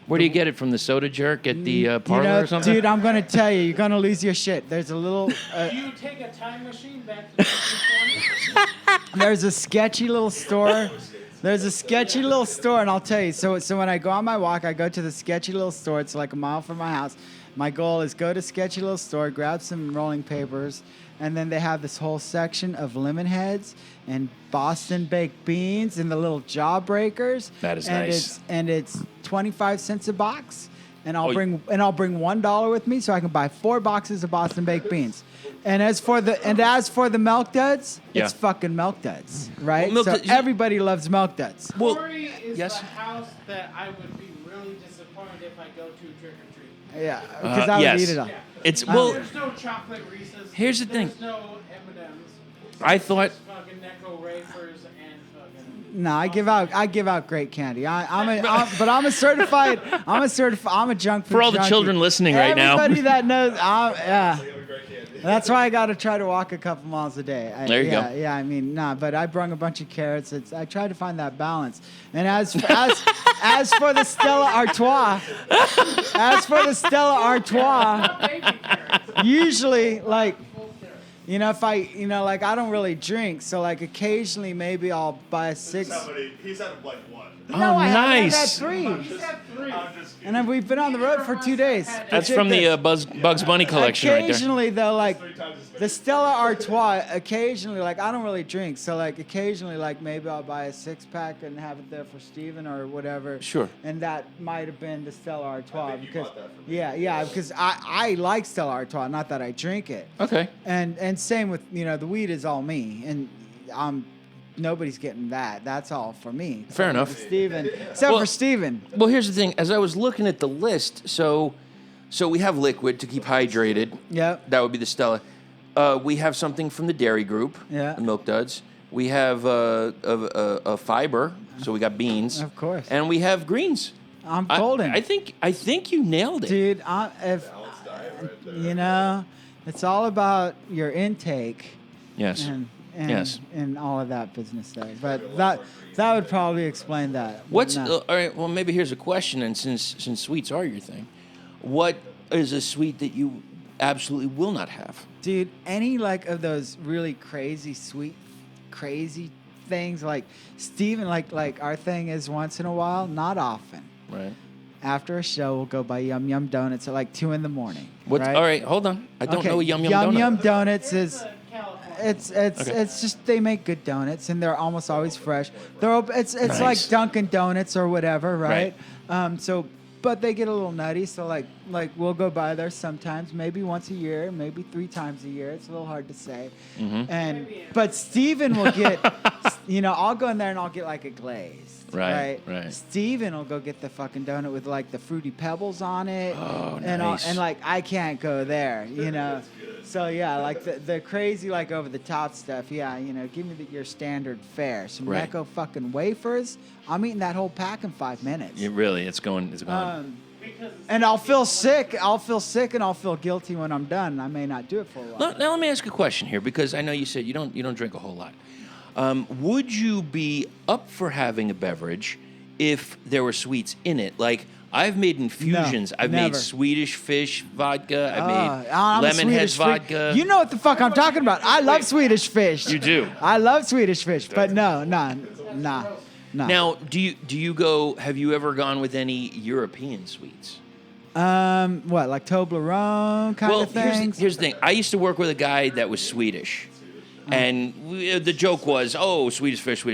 Where do you get it from? The soda jerk at the parlor you know, or something? dude, I'm gonna tell you, you're gonna lose your shit. There's a little. Do you take a time machine back to 1920? There's a sketchy little store. There's a sketchy little store, and I'll tell you. So when I go on my walk, I go to the sketchy little store. It's like a mile from my house. My goal is go to sketchy little store, grab some rolling papers, and then they have this whole section of lemon heads and Boston baked beans and the little jawbreakers. That is and nice. It's 25 cents a box, and I'll Oh, bring $1 with me so I can buy 4 boxes of Boston baked beans. And as for the milk duds, Yeah. it's fucking milk duds, right? Well, milk so duds- everybody loves milk duds. Well, Corey is yes. the house that I would be really disappointed if I go to trick or treat. Yeah, because I would yes. eat it all. It's well. There's no chocolate Reese's. Here's the thing. There's no M&Ms. I thought. Fucking Necco wafers and fucking. No, I give out great candy. I'm a junk food For all the junkie. children listening right now. Everybody that knows, yeah. That's why I got to try to walk a couple miles a day. There you go. Yeah, I mean, but I brung a bunch of carrots. I try to find that balance. And as for the Stella Artois, usually like. You know, if I don't really drink, so like occasionally maybe I'll buy a 6. He's had like one. Oh, No, I nice. had 3. I'm just kidding. And then we've been on the road for 2 days. That's from the Bugs Bunny collection right there. Occasionally, though, like 3 times as big. the Stella Artois, occasionally, like I don't really drink, so like occasionally, like maybe I'll buy a 6-pack and have it there for Steven or whatever. Sure. And that might have been the Stella Artois I think you because bought that for me. yeah, because I like Stella Artois, not that I drink it. Okay. And same with the weed is all me, and nobody's getting that. That's all for me. Fair enough. Steven, except Well- for Steven. Well, here's the thing. As I was looking at the list, so we have liquid to keep hydrated. Yep. That would be the Stella. We have something from the dairy group. Yeah. The Milk Duds. We have a fiber, so we got beans. Of course. And we have greens. I'm golden. I think you nailed it. Dude, it's all about your intake Yes. and Yes. and all of that business there. But that would probably explain that. What's No. all right? Well, maybe here's a question. And since sweets are your thing, what is a sweet that you absolutely will not have? Dude, any like of those really crazy sweet, crazy things like Steven, like our thing is once in a while, not often. Right. After a show, we'll go buy Yum Yum Donuts at like 2 a.m. What? Right? All right. Hold on. I don't know a Yum Yum Yum donut. Yum Donuts is. It's Okay. it's just they make good donuts and they're almost always fresh. It's Nice. like Dunkin' Donuts or whatever, right? Right. But they get a little nutty, so like we'll go by there sometimes, maybe once a year, maybe 3 times a year. It's a little hard to say. Mm-hmm. But Steven will get, I'll go in there and I'll get like a glaze. Right. Steven will go get the fucking donut with like the fruity pebbles on it. Oh, and nice. and like I can't go there, So yeah, like the crazy like over the top stuff. Yeah, give me your standard fare. Some Right. Necco fucking wafers. I'm eating that whole pack in 5 minutes. It's going. And I'll feel sick. And I'll feel guilty when I'm done. I may not do it for a while. Now let me ask a question here, because I know you said you don't drink a whole lot. Would you be up for having a beverage if there were sweets in it? Like I've made infusions. I've made never. Swedish fish vodka. I've made I'm a lemon head Swedish vodka. You know what the fuck I'm talking about. I love Swedish fish. You do? I love Swedish fish, but no. Now, do you go? Have you ever gone with any European sweets? What, like Toblerone kind Well, of things? here's the thing. I used to work with a guy that was Swedish. And the joke was, oh, Swedish fish.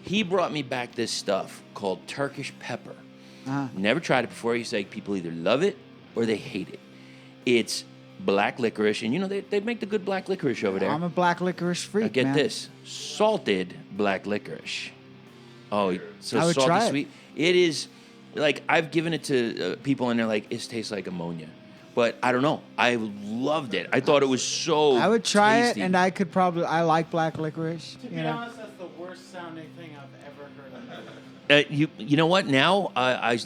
He brought me back this stuff called Turkish Pepper. Never tried it before. He's like, people either love it or they hate it. It's black licorice, and they make the good black licorice over there. I'm a black licorice freak, Now get man. this, salted black licorice. Oh, so I would salty try it. sweet. It is like I've given it to people, and they're like, "It tastes like ammonia," but I don't know. I loved it. I thought it was so. I would try tasty. it, and I like black licorice. To be honest, that's the worst sounding thing I've ever heard of. You know what? Now,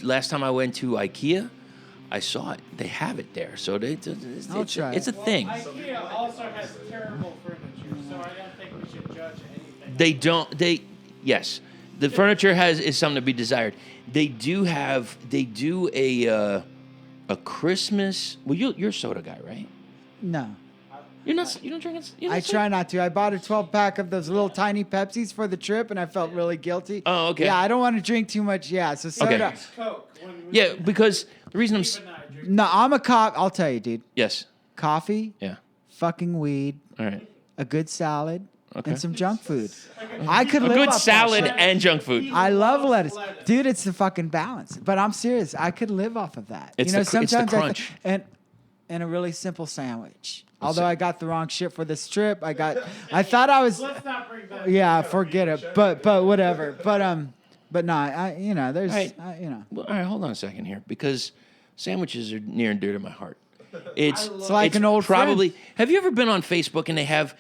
last time I went to IKEA, I saw it. They have it there, so it's try a thing. IKEA also has terrible furniture, so I don't think we should judge anything. They don't. Yes, the furniture is something to be desired. They do a Christmas. Well, you're a soda guy, right? No. You don't drink it. I try not to. I bought a 12-pack of those little tiny Pepsis for the trip, and I felt really guilty. Oh, okay. Yeah, I don't want to drink too much. Yeah, so soda. Okay. Coke. Yeah, because the reason No, I'm a cock. I'll tell you, dude. yes, Coffee, yeah, fucking weed, all right. a good salad, Okay. and some junk food. I could A live good off that salad shit. and junk food. I love lettuce, dude. It's the fucking balance. But I'm serious. I could live off of that. It's the crunch. and a really simple sandwich. Although I got the wrong shit for this trip, I thought I was. Let's not bring that. Yeah, forget it. But whatever. But no, there's Right. Well, All right, hold on a second here, because sandwiches are near and dear to my heart. It's like an old probably. friend. Have you ever been on Facebook and they have,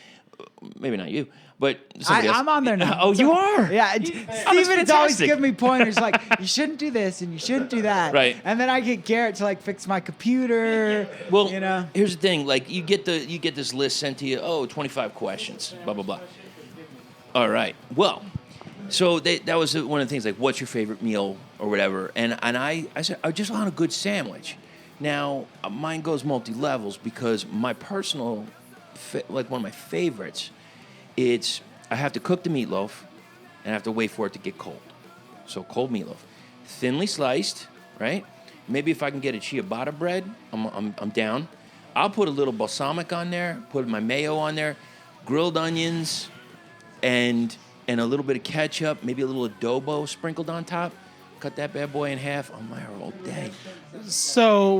maybe not you, but somebody else. I'm on there now. Oh, you are. Yeah, that's Steven's always fantastic. giving me pointers like, you shouldn't do this and you shouldn't do that. Right. And then I get Garrett to like fix my computer. Well, Here's here's the thing. Like you get this list sent to you. Oh, 25 questions. Blah blah blah. All right. Well, so that was one of the things. Like, what's your favorite meal or whatever? And I said I just want a good sandwich. Now mine goes multi levels because my personal, like one of my favorites, it's I have to cook the meatloaf and I have to wait for it to get cold. So cold meatloaf, thinly sliced, right? Maybe if I can get a ciabatta bread, I'm down. I'll put a little balsamic on there, put my mayo on there, grilled onions, and a little bit of ketchup, maybe a little adobo sprinkled on top. Cut that bad boy in half. I'm there all day. So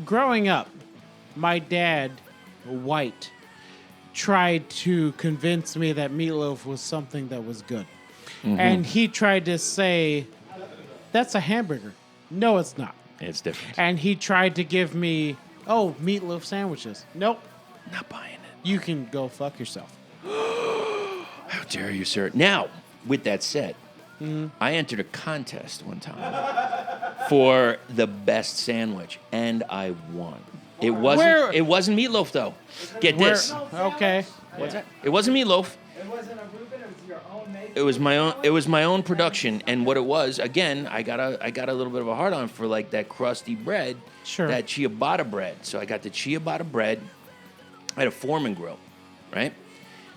growing up, my dad, white, tried to convince me that meatloaf was something that was good. Mm-hmm. And he tried to say, that's a hamburger. No, it's not. It's different. And he tried to give me, meatloaf sandwiches. Nope. Not buying it. You can go fuck yourself. How dare you, sir? Now, with that said, I entered a contest one time for the best sandwich, and I won. It wasn't meatloaf though. Get this. Okay. What's that? It wasn't meatloaf. It wasn't a Reuben, it was your own made. It was my own. It was my own production, and what it was, again, I got a little bit of a hard on for like that crusty bread, Sure. that ciabatta bread. So I got the ciabatta bread. I had a Foreman grill, right?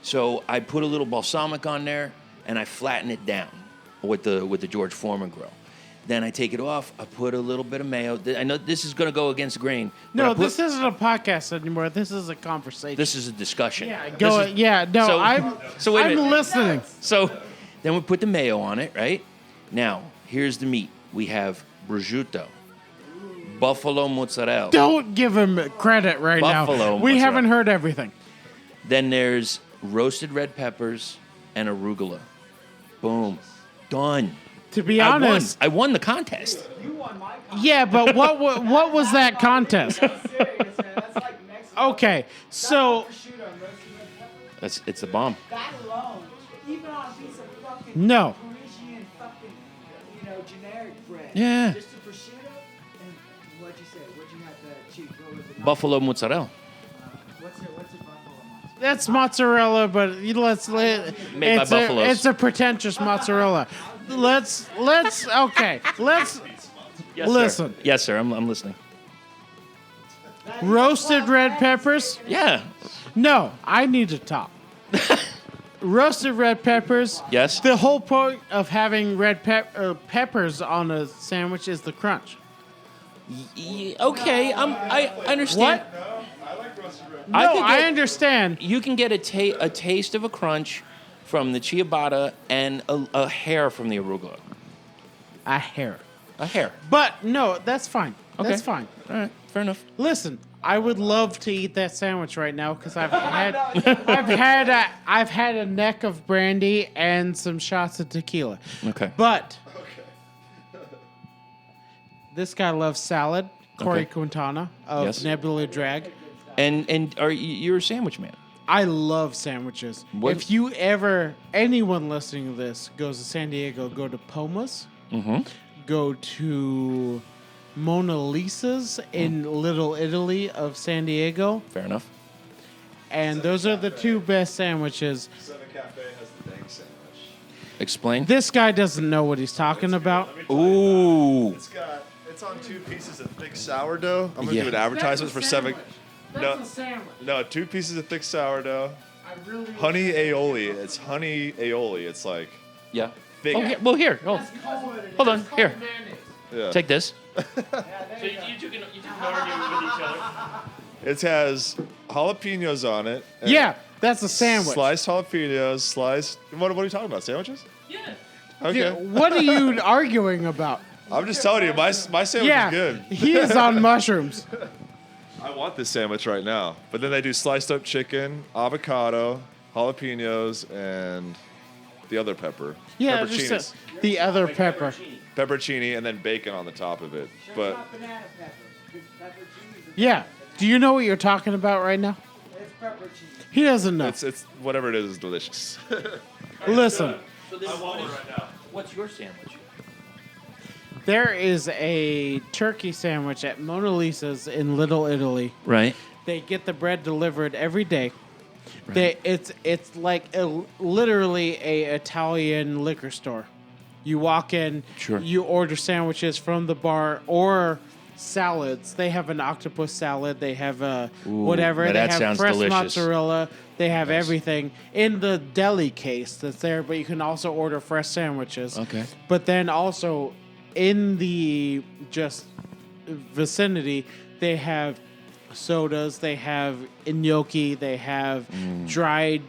So I put a little balsamic on there, and I flatten it down with the George Foreman grill. Then I take it off. I put a little bit of mayo. I know this is going to go against the grain. but I No, put- this isn't a podcast anymore. This is a conversation. This is a discussion. yeah, This go. is- Yeah, no, so- I'm. so wait a I'm minute. listening. So then we put the mayo on it, right? Now, here's the meat. We have prosciutto, buffalo mozzarella. Don't give him credit right Buffalo now. We mozzarella. haven't heard everything. Then there's roasted red peppers and arugula. Boom. Done. To be honest, I won the contest. yeah, but what was that contest? Okay, so It's a bomb. That alone, even on a piece of fucking No. Parisian fucking, generic bread. Yeah. Just a prosciutto and what'd you say? What'd you have the cheese? What was it? Buffalo mozzarella. What's it buffalo mozzarella? that's mozzarella, but Made by it's buffaloes. it's a pretentious mozzarella. Let's Yes, listen. Sir. Yes, sir. I'm listening. Roasted red peppers. Yeah. No, I need to talk. Roasted red peppers. Yes. The whole point of having red peppers on a sandwich is the crunch. Okay. I understand. What? I like roasted red. I No, could I get- understand. You can get a taste of a crunch from the ciabatta and a hair from the arugula. A hair. A hair. But no, that's fine. Okay. That's fine. All right. Fair enough. Listen, I would love to eat that sandwich right now because I've had a neck of brandy and some shots of tequila. Okay. But this guy loves salad. Corey Okay. Quintana of Yes. Nebula Drag. And you're a sandwich man? I love sandwiches. What- If anyone listening to this goes to San Diego, go to Poma's. Mm-hmm. Go to Mona Lisa's in Little Italy of San Diego. Fair enough. And those are the two best sandwiches. 7 Cafe has the dang sandwich. Explain. This guy doesn't know what he's talking about. Ooh. It's on 2 pieces of thick sourdough. I'm gonna Yeah. do an advertisement for 7. That's No. a sandwich. No, 2 pieces of thick sourdough. I really Honey aioli. It's honey aioli. It's like Yeah. thick. Oh, well, here. Oh, hold on. Here. Yeah. Take this. So you two can argue with each other. It has jalapenos on it. and Yeah, that's a sandwich. Sliced jalapenos. Sliced. What are you talking about? Sandwiches? Yeah. Okay. Yeah, what are you arguing about? I'm just telling you, my sandwich Yeah, is good. he is on mushrooms. I want this sandwich right now. But then they do sliced up chicken, avocado, jalapenos, and the other pepper. Yeah, Pepperoncinis. just the other pepper. Pepperoncini and then bacon on the top of it. But banana peppers. Pepperoncinis. Yeah. Do you know what you're talking about right now? It's pepperoncini. He doesn't know. it's whatever it is delicious. Listen, So this what's your sandwich? there is a turkey sandwich at Mona Lisa's in Little Italy. Right. They get the bread delivered every day. It's like literally a Italian liquor store. You walk in, Sure. you order sandwiches from the bar or salads. They have an octopus salad. They have whatever. now They that have sounds fresh delicious. mozzarella. They have Nice. everything in the deli case that's there. But you can also order fresh sandwiches. Okay. But then also in the just vicinity, they have sodas, they have gnocchi, they have dried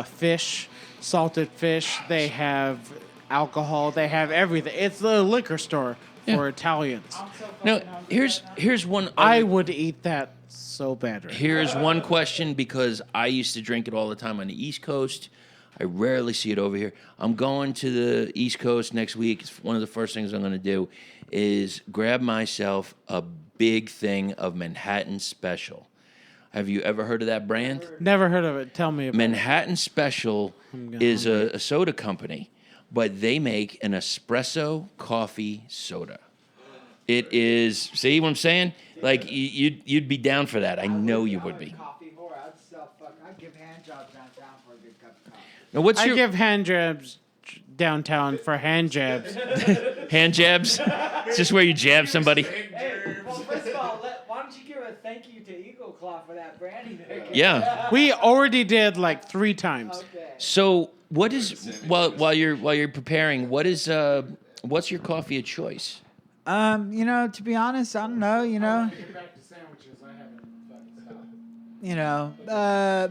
fish, salted fish, they have alcohol, they have everything. It's the liquor store for Italians. Now, here's one. I other- would eat that so bad right now. Here's one question because I used to drink it all the time on the East Coast. I rarely see it over here. I'm going to the East Coast next week. It's one of the first things I'm going to do is grab myself a big thing of Manhattan Special. Have you ever heard of that brand? Never heard of it. Tell me about it. Manhattan Special is a soda company, but they make an espresso coffee soda. It is, see what I'm saying? Like, you'd be down for that. I know you would be. Coffee whore. I'd give hand jobs downtown for a good cup of coffee. Now, what's I your give hand jabs downtown for hand jabs. hand jabs? It's just where you jab somebody. Hey, well, first of all, why don't you give a thank you to Eagle Claw for that brandy there? Yeah. We already did like 3 times. Okay. So, what is while you're preparing? What's your coffee of choice? To be honest, I don't know,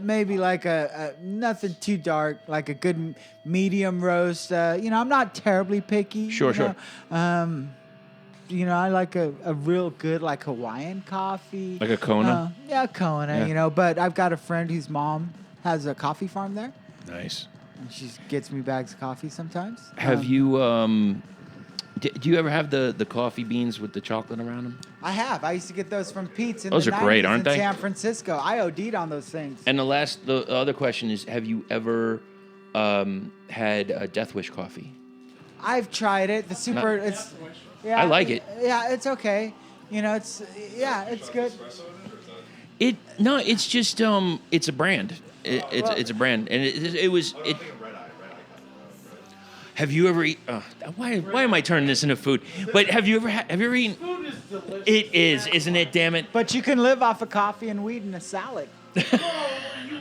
maybe like a nothing too dark, like a good medium roast. I'm not terribly picky. Sure. I like a real good like Hawaiian coffee. Like a Kona? Yeah, Kona, Yeah. but I've got a friend whose mom has a coffee farm there. Nice. And she gets me bags of coffee sometimes. Have you do you ever have the coffee beans with the chocolate around them? I have. I used to get those from Pete's in Those the are great, 90s aren't in they? San Francisco. I OD'd on those things. And the other question is, have you ever had a Death Wish coffee? I've tried it. The super. It's. Yeah, I like it. Yeah, it's okay. It's good. It's just it's a brand. It's a brand, and it was. Have you ever eaten? Why am I turning this into food? But have you ever eaten? Food is delicious. It is, isn't it? Damn it! But you can live off of coffee and weed and a salad. You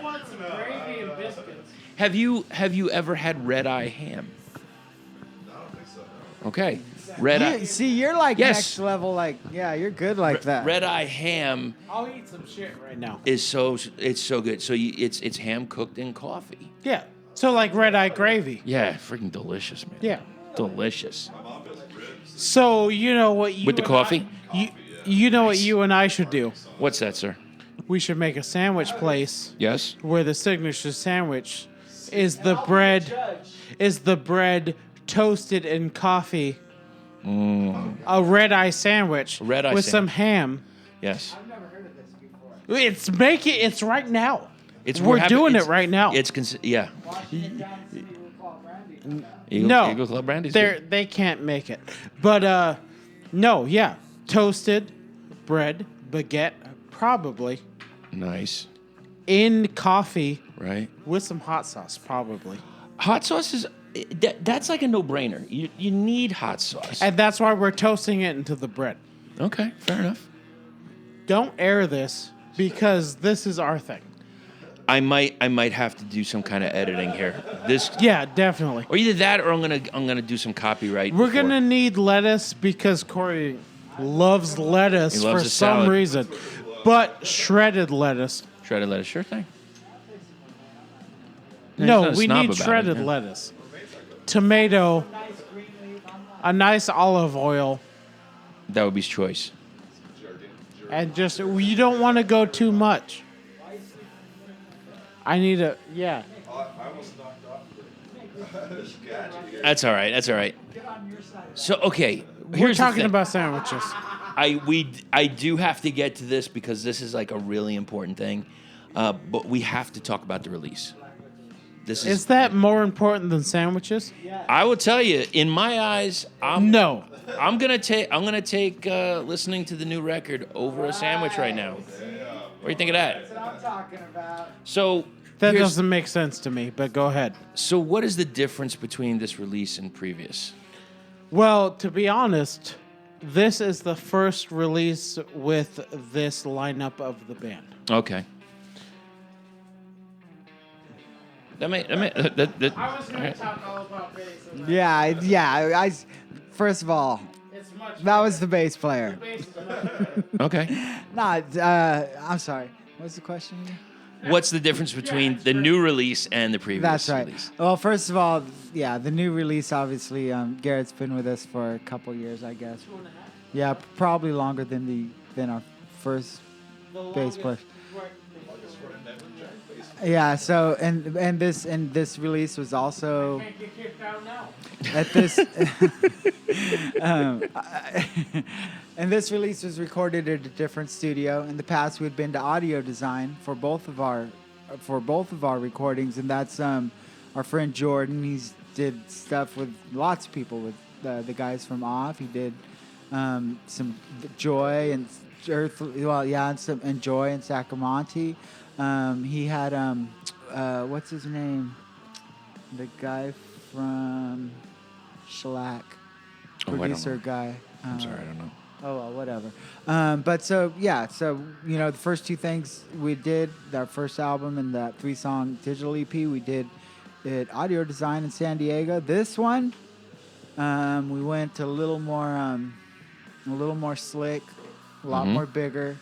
want some gravy and biscuits. Have you ever had red eye ham? I don't think so. Okay, red eye. See, you're like Yes. next level. Like, yeah, you're good like that. Red eye ham I'll eat some shit right now. is so good. So it's ham cooked in coffee. Yeah. So like red eye gravy. Yeah, freaking delicious, man. Yeah. Delicious. So you know what you With the and coffee? you know what you and I should do. What's that, sir? we should make a sandwich place Yes. where the signature sandwich is the bread toasted in coffee. A red eye sandwich Red eye with sandwich. some ham. Yes. I've never heard of this before. It's right now. It's We're doing it right now. It's yeah. Washington Town City would call brandy. Eagle Club Brandy's good. they can't make it. But no, yeah, toasted bread, baguette, probably Nice. in coffee Right. with some hot sauce, probably. Hot sauce is that's like a no-brainer. You need hot sauce. And that's why we're toasting it into the bread. Okay, fair enough. Don't air this because this is our thing. I might have to do some kind of editing here. This Yeah, definitely. or either that or I'm gonna do some copyright. We're before. gonna need lettuce because Corey loves lettuce He loves for his some salad. reason, but shredded lettuce. Shredded lettuce, sure thing. No, he's not a we snob need about it, shredded yeah. lettuce, tomato, a nice olive oil, That would be his choice. and just you don't want to go too much. I need a yeah. That's all right. That's all right. So okay, We're here's the talking thing. about sandwiches. I do have to get to this because this is like a really important thing, but we have to talk about the release. This Is that more important than sandwiches? I will tell you, in my eyes, No. I'm gonna take listening to the new record over a sandwich right now. What do you think of that? That's what I'm talking about. So That here's- doesn't make sense to me, but go ahead. So what is the difference between this release and previous? Well, to be honest, this is the first release with this lineup of the band. Okay. That was going to talk all about bass. Yeah. First of all, that was the bass player. okay. Nah, I'm sorry. What's the question again? What's the difference between the new release and the previous That's right. release? Well, first of all, yeah, the new release, obviously, Garrett's been with us for a couple years, I guess. 2.5. Yeah, probably longer than our first bass player. Yeah. So and this release was also at this. And this release was recorded at a different studio. In the past, we'd been to audio design for both of our recordings, and that's our friend Jordan. He's did stuff with lots of people, with the guys from Off. He did some Joy and Earth, and Joy and Sacri Monti. He had what's his name? The guy from Shellac, I don't producer know. guy. I'm sorry, I don't know. Oh, well, whatever. But so the first two things we did, our first album and that 3-song digital EP, we did audio design in San Diego. This one, we went a little more slick, a lot more bigger.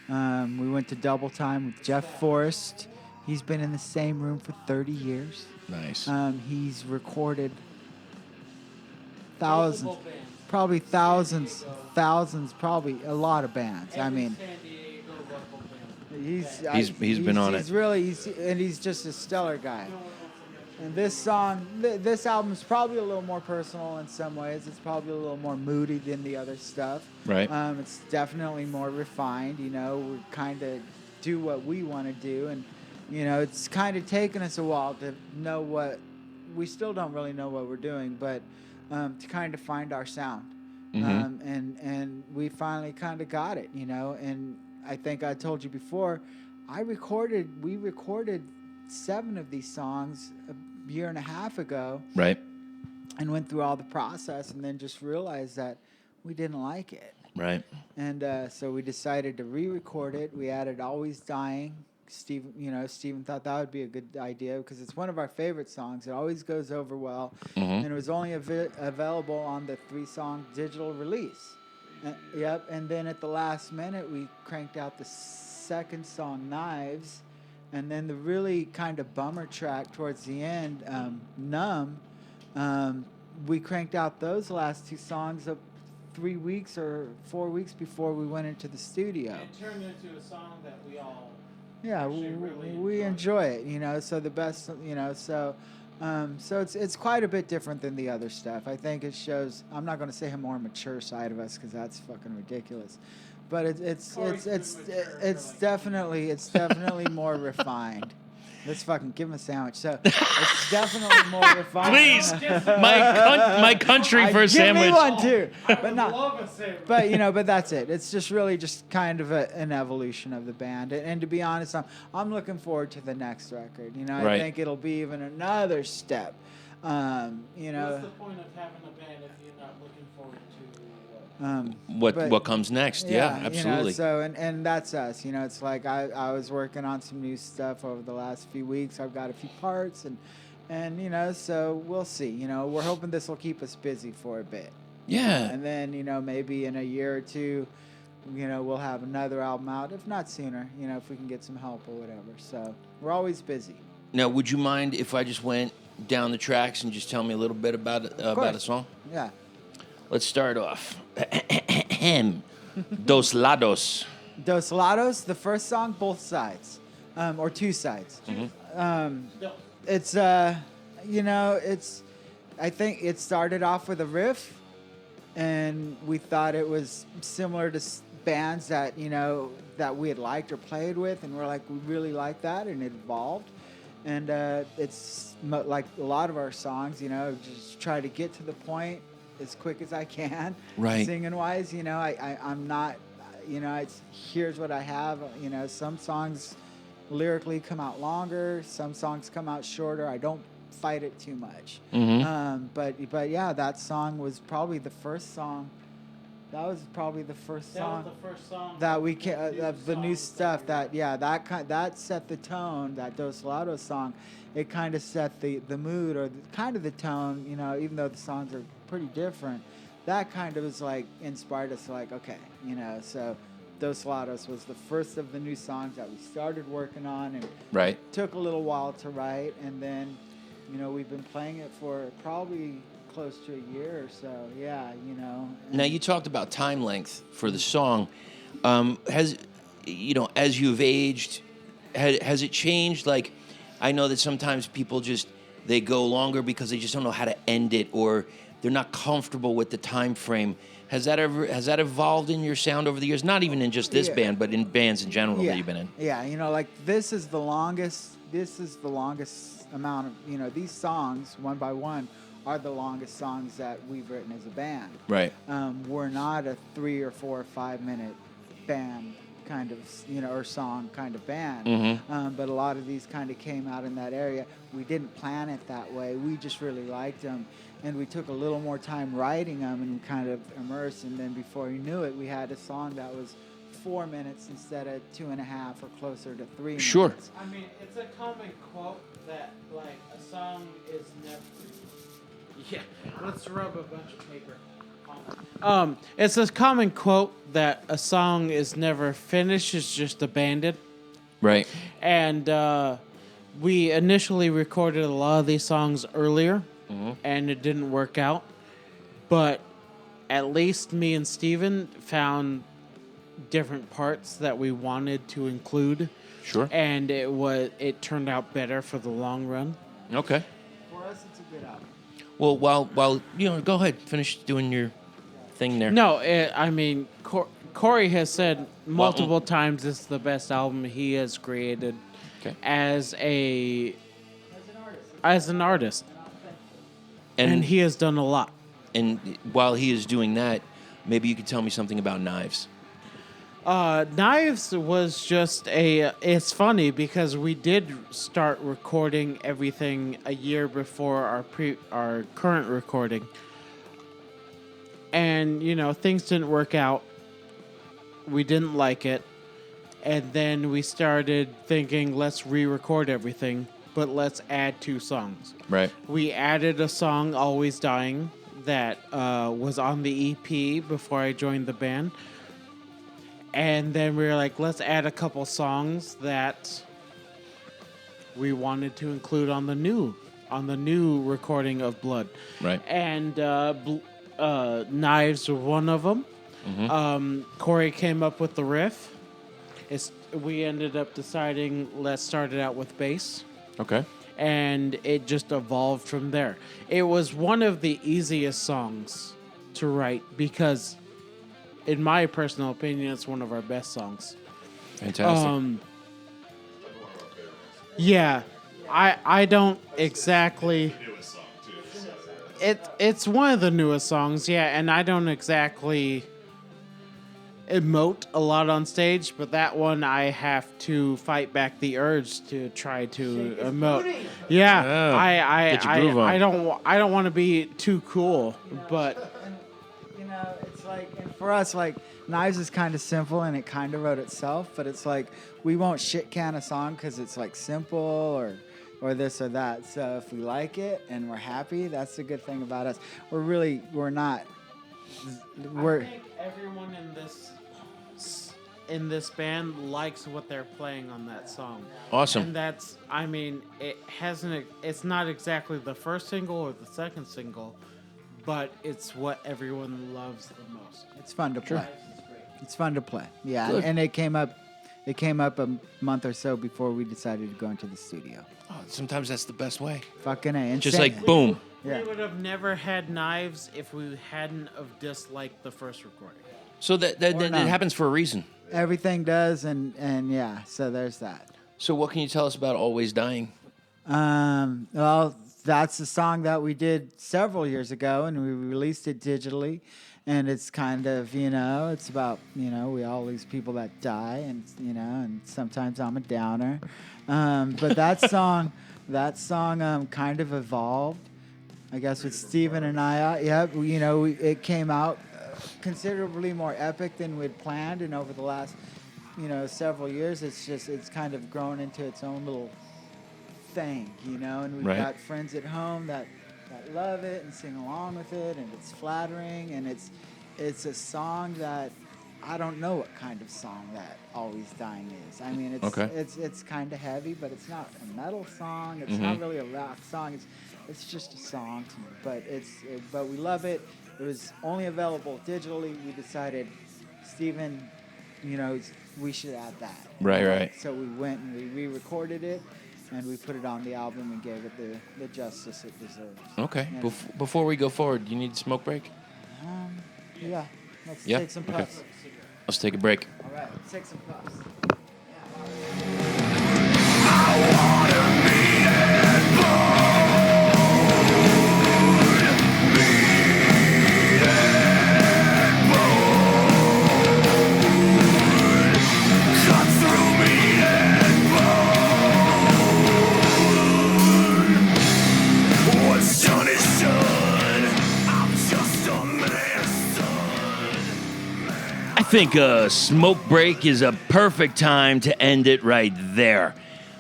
We went to Double Time with Jeff Forrest. He's been in the same room for 30 years. Nice. He's recorded thousands, probably a lot of bands. I mean, he's been on it. He's just a stellar guy. And this album is probably a little more personal in some ways. It's probably a little more moody than the other stuff. Right. It's definitely more refined. We kind of do what we want to do, and it's kind of taken us a while to know what. We still don't really know what we're doing, but to kind of find our sound. And we finally kind of got it, And I think I told you before, we recorded 7 of these songs a year and a half ago. Right. And went through all the process, and then just realized that we didn't like it. Right. And so we decided to re-record it. We added "Always Dying." Steven thought that would be a good idea because it's one of our favorite songs. It always goes over well, and it was only available on the 3-song digital release. Yep. And then at the last minute, we cranked out the second song, "Knives," and then the really kind of bummer track towards the end, "Numb." We cranked out those last 2 songs 3 weeks or 4 weeks before we went into the studio. It turned into a song that we all Yeah, actually really we enjoy it, you know. So the best, you know, so it's quite a bit different than the other stuff. I think it shows. I'm not going to say a more mature side of us because that's fucking ridiculous, but it's definitely more refined. Let's fucking give him a sandwich. So it's definitely more refined. Please, my country for a sandwich. Give me one too, but would not. love a sandwich. But you know, but that's it. It's just really just kind of an evolution of the band. And to be honest, I'm looking forward to the next record. You know, I Right. think it'll be even another step. You know. What's the point of having a band if you're not looking forward to? But- What comes next? Yeah, absolutely. You know, so and that's us. You know, it's like I was working on some new stuff over the last few weeks. I've got a few parts and you know, so we'll see. You know, we're hoping this will keep us busy for a bit. Yeah. And then, you know, maybe in a year or two, you know, we'll have another album out, if not sooner, you know, if we can get some help or whatever. So we're always busy. Now, would you mind if I just went down the tracks and just tell me a little bit about a song? Yeah. Let's start off. Dos Lados. Dos Lados, the first song, both sides, or two sides. It's, you know, I think it started off with a riff, and we thought it was similar to bands that, you know, that we had liked or played with, and we're like, we really like that, and it evolved. And it's like a lot of our songs, you know, just try to get to the point as quick as I can. Right. Singing wise, you know, I'm not, you know, it's here's what I have. You know, some songs lyrically come out longer, some songs come out shorter. I don't fight it too much. Mm-hmm. But yeah, that song was probably the first song. That was probably the first song. That was the first song That we can of the new stuff that set the tone. That Dos Lados song, it kind of set the mood or kind of the tone. You know, even though the songs are pretty different, that kind of was like inspired us. Like, okay, you know, so Dos Lados was the first of the new songs that we started working on, and Right. took a little while to write, and then, you know, we've been playing it for probably close to a year or so. Yeah, you know. Now, you talked about time length for the song. Has, you know, as you've aged, has it changed? Like, I know that sometimes people they go longer because they just don't know how to end it, or they're not comfortable with the time frame. Has that evolved in your sound over the years? Not even in just this band, but in bands in general that you've been in. Yeah, you know, like this is the longest amount of, you know, these songs one by one are the longest songs that we've written as a band. Right. We're not a 3 or 4 or 5 minute band kind of, you know, or song kind of band. Mm-hmm. But a lot of these kind of came out in that area. We didn't plan it that way. We just really liked them. And we took a little more time writing them and kind of immersed. And then before you knew it, we had a song that was 4 minutes instead of 2.5 or closer to 3 Sure. minutes. I mean, it's a common quote that, like, a song is never... Yeah, let's rub a bunch of paper on it. It's a common quote that a song is never finished, it's just abandoned. Right. And we initially recorded a lot of these songs earlier, and it didn't work out. But at least me and Steven found different parts that we wanted to include. Sure. And it turned out better for the long run. Okay. For us, it's a good album. Well, while you know, go ahead, finish doing your thing there. No, I mean, Corey has said multiple times it's the best album he has created as an artist. And he has done a lot. And while he is doing that, maybe you could tell me something about Knives. Knives was just it's funny because we did start recording everything a year before our current recording. And, you know, things didn't work out. We didn't like it. And then we started thinking, let's re-record everything, but let's add 2 songs. Right. We added a song, Always Dying, that was on the EP before I joined the band. And then we were like, let's add a couple songs that we wanted to include on the new recording of Blood. Right. And Knives were one of them. Corey came up with the riff. We ended up deciding let's start it out with bass. Okay. And it just evolved from there. It was one of the easiest songs to write because, in my personal opinion, it's one of our best songs. Fantastic. Yeah, I don't exactly. Newest song too. It's one of the newest songs, yeah, and I don't exactly emote a lot on stage, but that one I have to fight back the urge to try to emote. Yeah, Get your groove on. I don't want to be too cool, but You know, it's like, and for us, like, Knives is kind of simple and it kind of wrote itself, but it's like, we won't shit can a song because it's like simple or this or that. So if we like it and we're happy, that's the good thing about us. We're not, I think everyone in this band likes what they're playing on that song. Awesome. And that's, I mean, it's not exactly the first single or the second single, but it's what everyone loves the most. it's fun to play. It's fun to play. Yeah, Good. and it came up a month or so before we decided to go into the studio. Oh, sometimes that's the best way. Fucking A. And Just like boom. Yeah. We would have never had Knives if we hadn't have disliked the first recording. So that Or not. it happens for a reason. Everything does, and yeah, so there's that. So what can you tell us about Always Dying? Well, that's a song that we did several years ago, and we released it digitally. And it's kind of, it's about, we all these people that die, and and sometimes I'm a downer. But that song kind of evolved, I guess, with Steven and I. It came out considerably more epic than we'd planned, and over the last, several years, it's kind of grown into its own little thing, and we've Right. got friends at home that love it and sing along with it, and it's flattering, and it's a song that I don't know what kind of song that Always Dying is. I mean, it's kind of heavy, but it's not a metal song. It's not really a rock song. It's just a song to me, but we love it. It was only available digitally. We decided, Steven, we should add that. Right. So we went and we re-recorded it, and we put it on the album and gave it the justice it deserves. Okay. Yeah. Before we go forward, do you need a smoke break? Yeah. Let's Yeah? take some Okay. puffs. Let's take a break. All right, let's take some puffs. I think a smoke break is a perfect time to end it right there.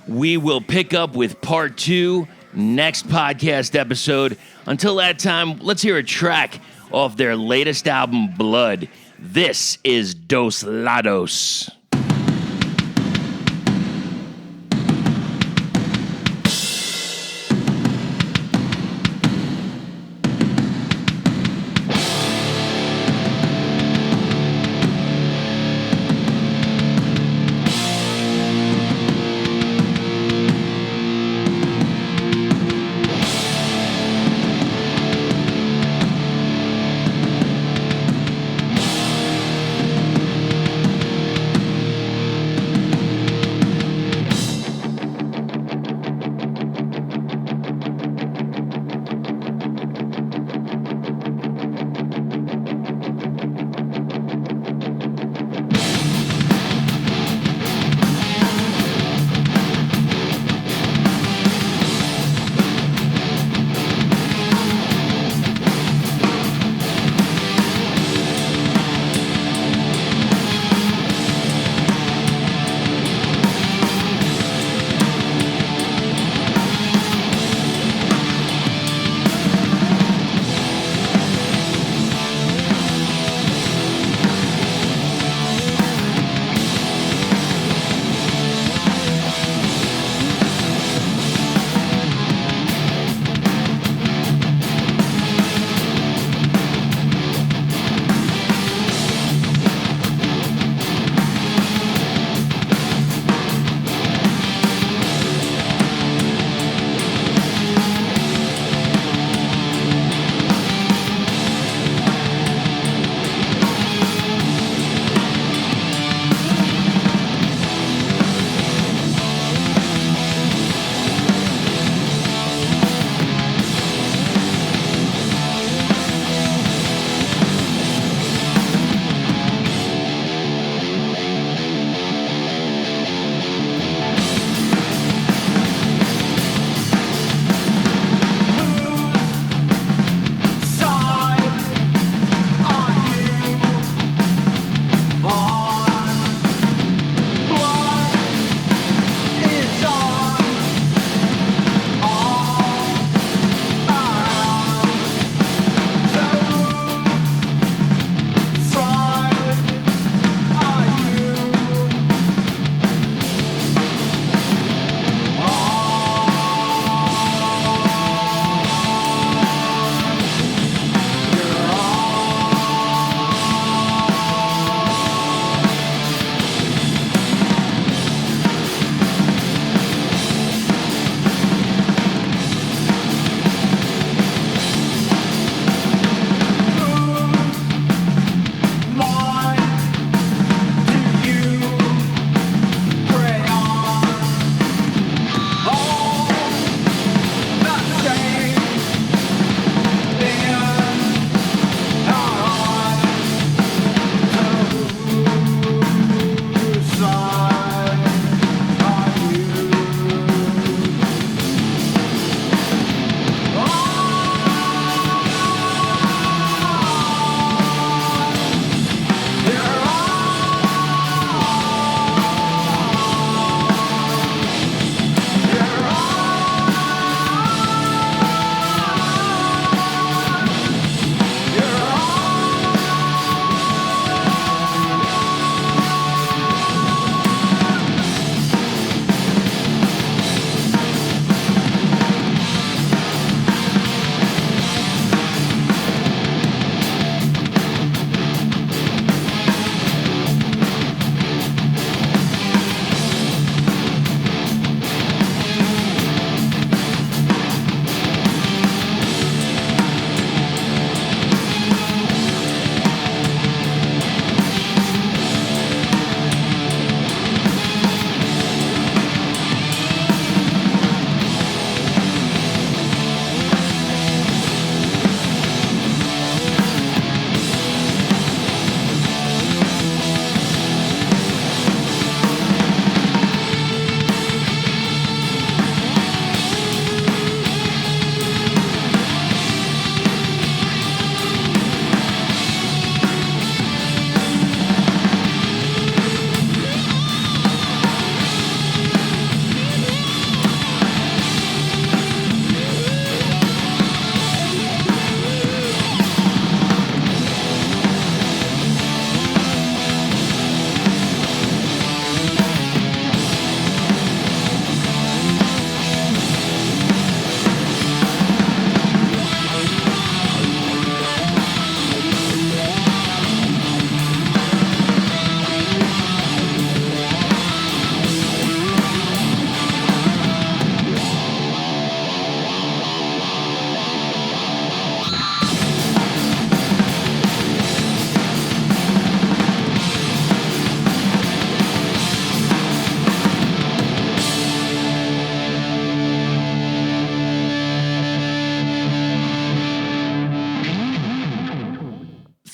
We will pick up with part 2 next podcast episode. Until that time, let's hear a track off their latest album, Blood. This is Dos Lados.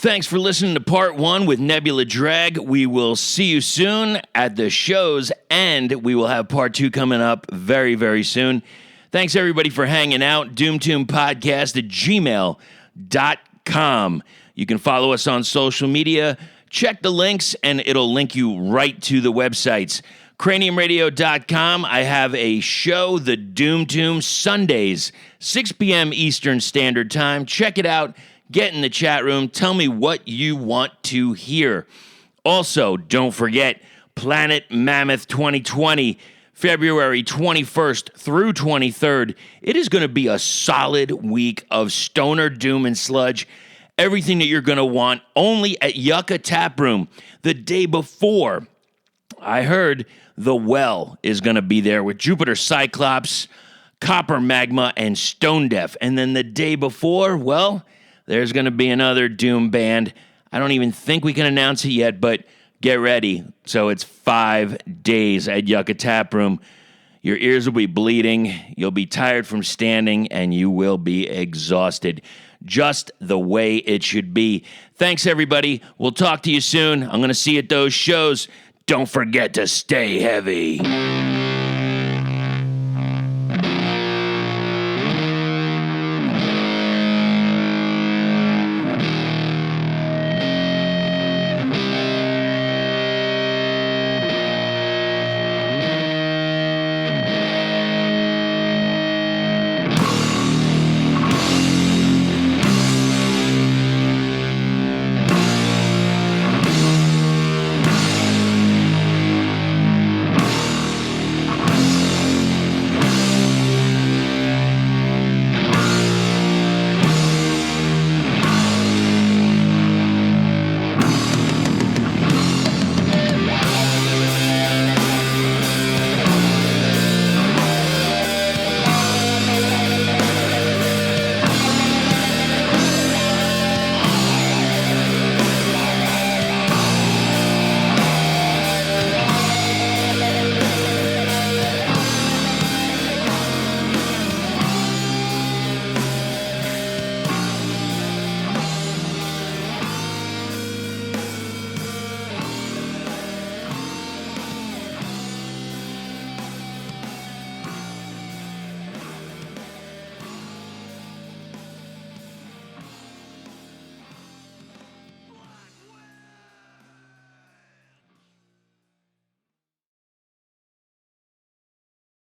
Thanks for listening to part 1 with Nebula Drag. We will see you soon at the shows, and we will have part 2 coming up very, very soon. Thanks, everybody, for hanging out. doomtombpodcast at gmail.com. You can follow us on social media. Check the links, and it'll link you right to the websites. Craniumradio.com. I have a show, The Doom Tomb, Sundays, 6 p.m. Eastern Standard Time. Check it out. Get in the chat room. Tell me what you want to hear. Also, don't forget, Planet Mammoth 2020, February 21st through 23rd. It is going to be a solid week of stoner, doom, and sludge. Everything that you're going to want only at Yucca Tap Room. The day before, I heard The Well is going to be there with Jupiter Cyclops, Copper Magma, and Stone Deaf. And then the day before, well, there's going to be another doom band. I don't even think we can announce it yet, but get ready. So it's 5 days at Yucca Tap Room. Your ears will be bleeding, you'll be tired from standing, and you will be exhausted. Just the way it should be. Thanks, everybody. We'll talk to you soon. I'm going to see you at those shows. Don't forget to stay heavy.